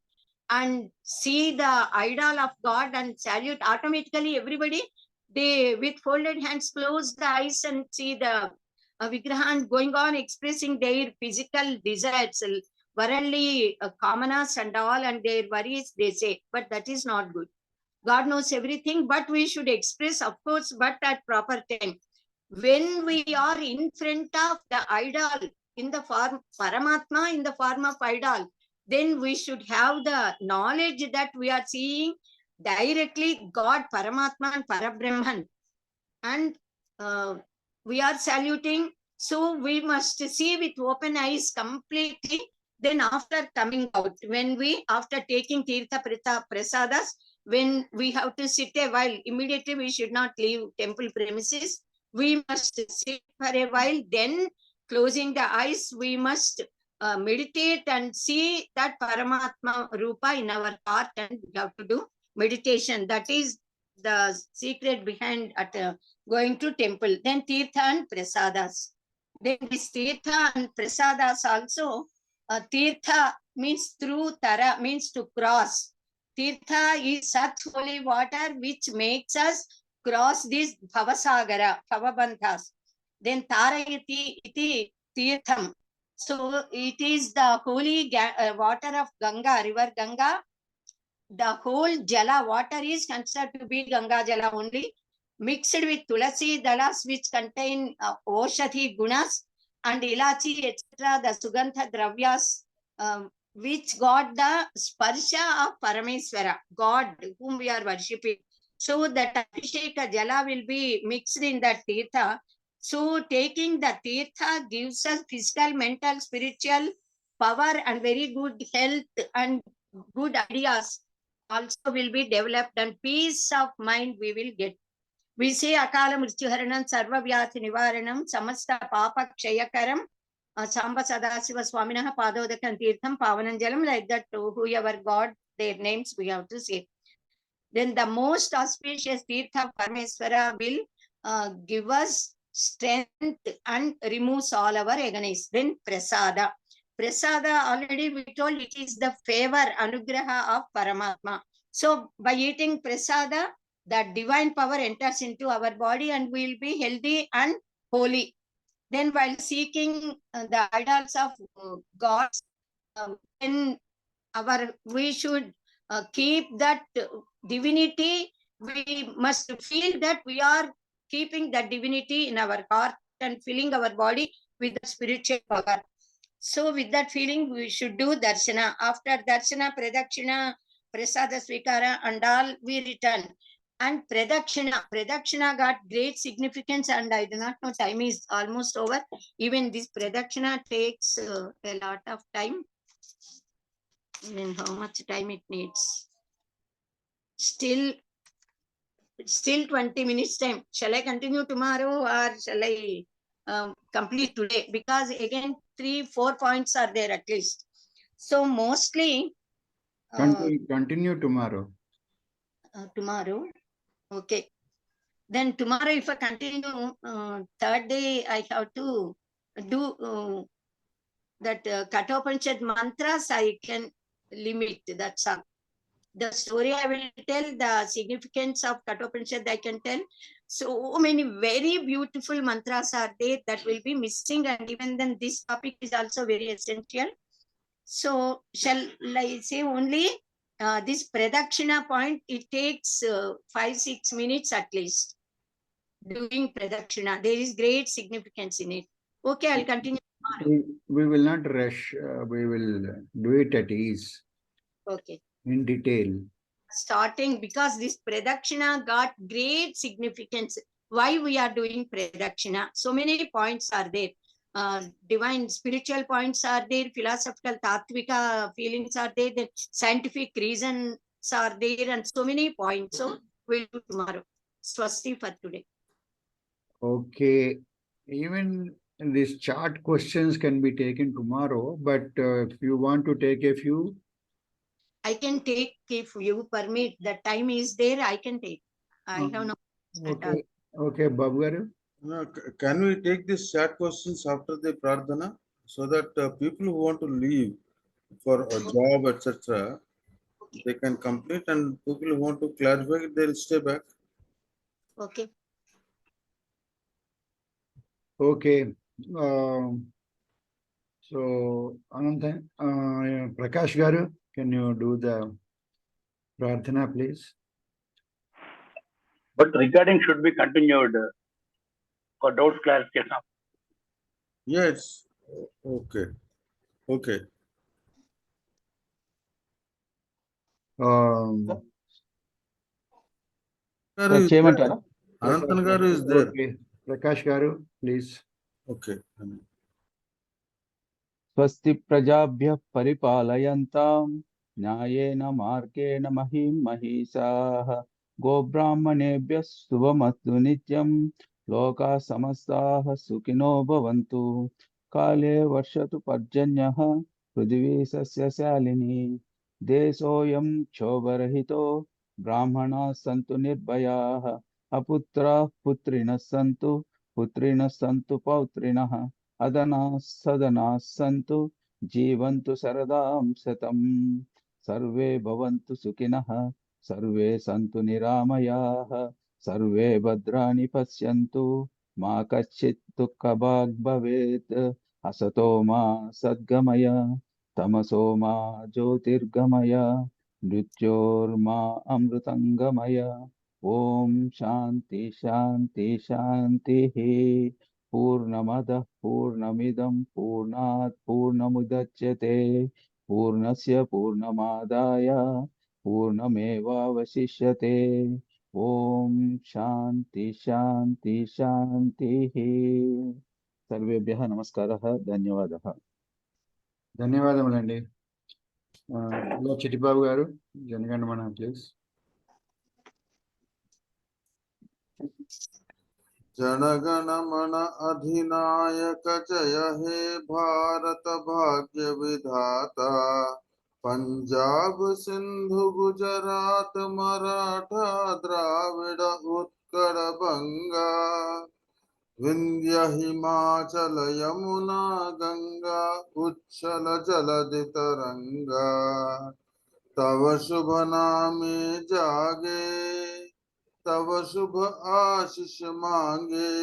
and see the idol of God and salute, automatically everybody, they with folded hands close the eyes and see the Vigrahan going on expressing their physical desires, worldly kamanas and all, and their worries, they say. But that is not good. God knows everything, but we should express, of course, but at proper time. When we are in front of the idol in the form Paramatma, in the form of idol, then we should have the knowledge that we are seeing directly God, Paramatma and Parabrahman, and we are saluting. So we must see with open eyes completely. Then after coming out, when we, after taking Tirtha Prasadas, when we have to sit a while, immediately we should not leave temple premises. We must sit for a while, then closing the eyes, we must meditate and see that Paramatma Rupa in our heart, and we have to do meditation. That is the secret behind at going to temple. Then Tirtha and Prasadas. Then this Tirtha and Prasadas also, Tirtha means through, Tara means to cross. Tirtha is such holy water which makes us cross this Bhavasagara, Bhavabandhas. Then Tarayati iti Tirtham. So it is the holy water of Ganga, river Ganga. The whole Jala water is considered to be Ganga Jala only, mixed with Tulasi Dalas, which contain Oshadhi Gunas, and Ilachi, etc., the Sugandha Dravyas, which got the Sparsha of Parameswara, God, whom we are worshipping. So that Abhisheka Jala will be mixed in that Tirtha. So taking the Tirtha gives us physical, mental, spiritual power and very good health and good ideas also will be developed, and peace of mind we will get. We say Akala Mrityuharanam, Sarva Vyathi Nivaranam, Samasta Papa Kshayakaram, Samba Sadasiva Swaminaha Padodakan Tirtham Pavananjalam, like that, whoever God, their names we have to say. Then the most auspicious Tirtha Parameswara will give us strength and removes all our agonies. Then Prasada. Prasada, already we told, it is the favor, anugraha of Paramatma. So by eating Prasada, that divine power enters into our body and we will be healthy and holy. Then while seeking the idols of gods, then we should keep that divinity. We must feel that we are keeping that divinity in our heart and filling our body with the spiritual power. So with that feeling, we should do darshana. After darshana, pradakshina, prasada svikara, and all, we return. And pradakshina got great significance, and I do not know, time is almost over. Even this pradakshina takes a lot of time. Then how much time it needs? Still 20 minutes time. Shall I continue tomorrow or shall I complete today? Because again, 3-4 points are there at least. So mostly Continue tomorrow. Tomorrow. Okay. Then tomorrow, if I continue, third day I have to do that Kathopanishad mantras. I can limit. That's all. The story I will tell, the significance of Kathopanishad I can tell. So many very beautiful mantras are there that will be missing, and even then this topic is also very essential. So shall I say only this Pradakshina point, it takes 5-6 minutes at least. Doing Pradakshina, there is great significance in it. Okay, I'll continue tomorrow. We will not rush. We will do it at ease. Okay. In detail. Starting, because this Pradakshina got great significance. Why we are doing Pradakshina? So many points are there. Divine spiritual points are there, philosophical tattvika feelings are there, then scientific reasons are there, and so many points. So we'll do tomorrow. Swasti for today. Okay. Even these chart questions can be taken tomorrow, but if you want to take a few, I can take, if you permit, the time is there, I can take. I have no. Okay, okay, Babu garu. Can we take these chat questions after the pradhana so that people who want to leave for a job, etc., they can complete, and people who want to clarify, they'll stay back. Okay. Okay. So, Ananta, Prakash garu, can you do the pradhana, please? But recording should be continued for doubts clarification. Yes. Okay. Okay. Garu is చేయమంటారా? there. Anantan Garu is there. Okay, Prakash Garu, please. Okay. స్వస్తి ప్రజాభ్యః పరిపాలయంతాం న్యాయేన మార్గేణ మహిం మహిషాః గోబ్రాహ్మణేభ్యः శుభమస్తు నిత్యం లోకా సమస్తాః సుఖినో భవంతు కాలే వర్షతు పర్జన్యః పృథివీ సస్యశాలిని దేశోऽयं క్షోభరహితో బ్రాహ్మణాः సంతు నిర్భయాः అపుత్రాः పుత్రిణः సంతు పుత్రిణः సంతు పౌత్రిణः అదనా సదనా సంతు జీవంతు శరదాం శతం సర్వే భవంతు సుఖినః సర్వే సంతు నిరామయాః సర్వే భద్రాణి పశ్యంతు మా కశ్చిత్ దుఃఖభాగ్ భవేత్ అసతో మా సద్గమయ తమసో మా జ్యోతిర్గమయ మృత్యోర్మా అమృతంగమయ ఓం శాంతి శాంతి శాంతి పూర్ణమదః పూర్ణమిదం పూర్ణాత్ పూర్ణముదచ్యతే పూర్ణస్య పూర్ణమాదాయ పూర్ణమేవావశిష్యతే ఓం శాంతి శాంతి శాంతి సర్వేభ్యః నమస్కారः ధన్యవాదः. ధన్యవాదములండి. చిట్టిబాబు గారు, జనగణమన ప్లీజ్. जनगण मन अधिनायक जय हे भारत भाग्य विधाता पंजाब सिंधु गुजरात मराठा द्राविड़ उत्कल बंगा विंध्य हिमाचल यमुना गंगा उच्छल जलधि तरंगा तव शुभ नामे जागे तब शुभ आशीष मांगे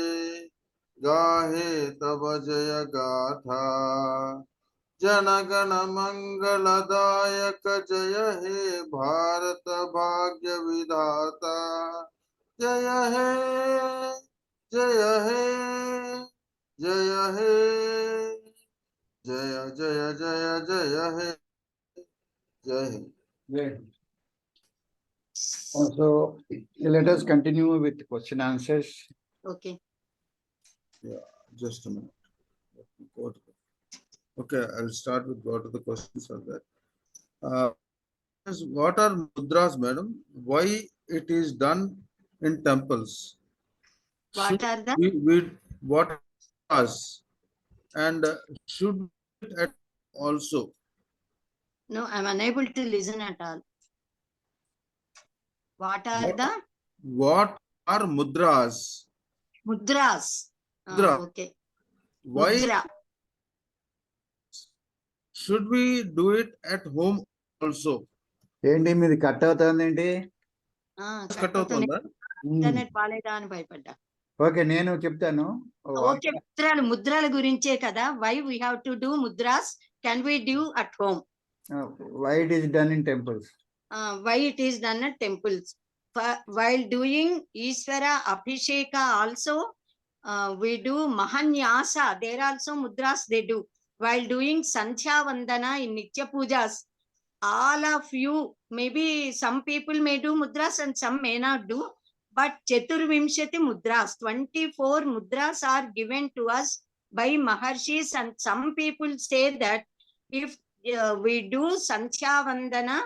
गाहे तब जय गाथा जनगण मंगलदायक जय हे भारत भाग्य विधाता जय हे जय हे जय हे जय जय जय जय हे जय हे. So let us continue with question answers. Okay. Yeah, just a minute. Okay, I'll start with what are the questions are there. What are mudras, madam? Why it is done in temples? What are the? What are mudras? And should it at also? No, I'm unable to listen at all. What are the? What are mudras? Mudras. Mudra. Okay. Why Mudra. should we do it at home also? ఏంటి మీది cut అవుతుంది ఏంటి? Cut అవుతుందా? Internet బాలేదా అని భయపడ్డా. Okay, నేను చెప్తాను. ఓకే, ముద్రాల గురించే కదా. Why we have to do mudras? Can we do at home? Why it is done in temples? Why it is done at temples? While doing Ishvara Abhisheka also, we do Mahanyasa. There also mudras they do. While doing Sandhya Vandana in Nitya Pujas, all of you, maybe some people may do mudras and some may not do, but Chaturvimshati mudras, 24 mudras are given to us by Maharshis, and some people say that if we do Sandhya Vandana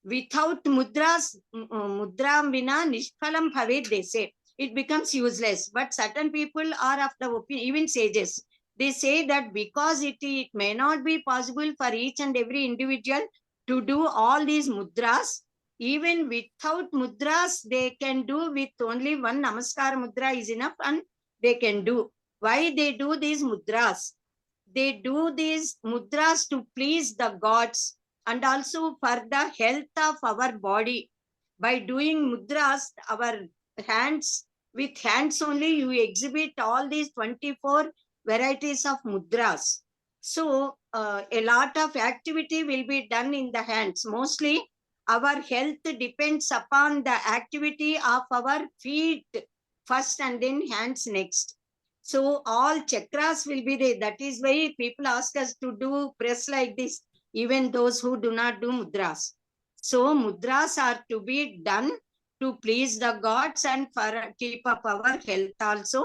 without mudras, mudram vina nishphalam bhavet, they say it becomes useless. But certain people are of the opinion, even sages, they say that because it may not be possible for each and every individual to do all these mudras, even without mudras they can do with only one namaskar mudra is enough, and they can do. Why they do these mudras? They do these mudras to please the gods and also for the health of our body. By doing mudras, our hands, with hands only you exhibit all these 24 varieties of mudras. So a lot of activity will be done in the hands. Mostly our health depends upon the activity of our feet first and then hands next. So all chakras will be there. That is why people ask us to do press like this, even those who do not do mudras. So mudras are to be done to please the gods and for keep up our health also.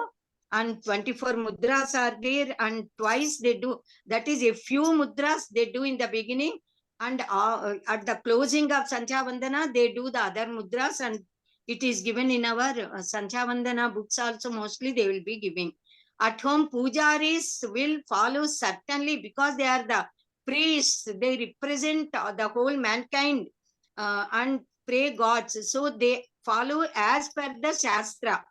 And 24 mudras are there, and twice they do. That is a few mudras they do in the beginning, and at the closing of Sancha Vandana, they do the other mudras, and it is given in our Sancha Vandana books also. Mostly they will be giving. At home, pujaris will follow certainly, because they are the priests. They represent the whole mankind and pray gods. So they follow as per the Shastra.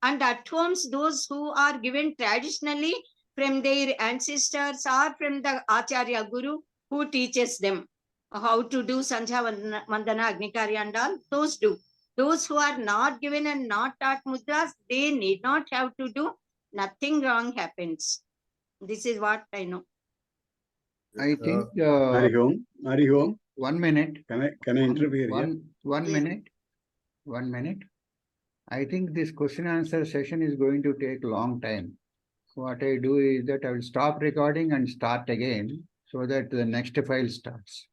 And at homes, those who are given traditionally from their ancestors or from the Acharya Guru who teaches them how to do Sanjha Vandana, Agnikari and all, those do. Those who are not given and not taught mudras, they need not have to do. Nothing wrong happens. This is what I know. I think Hari Om. Hari Om. 1 minute. Can I interfere here? One Yes. minute. 1 minute. I think this question answer session is going to take a long time. What I do is that I will stop recording and start again so that the next file starts.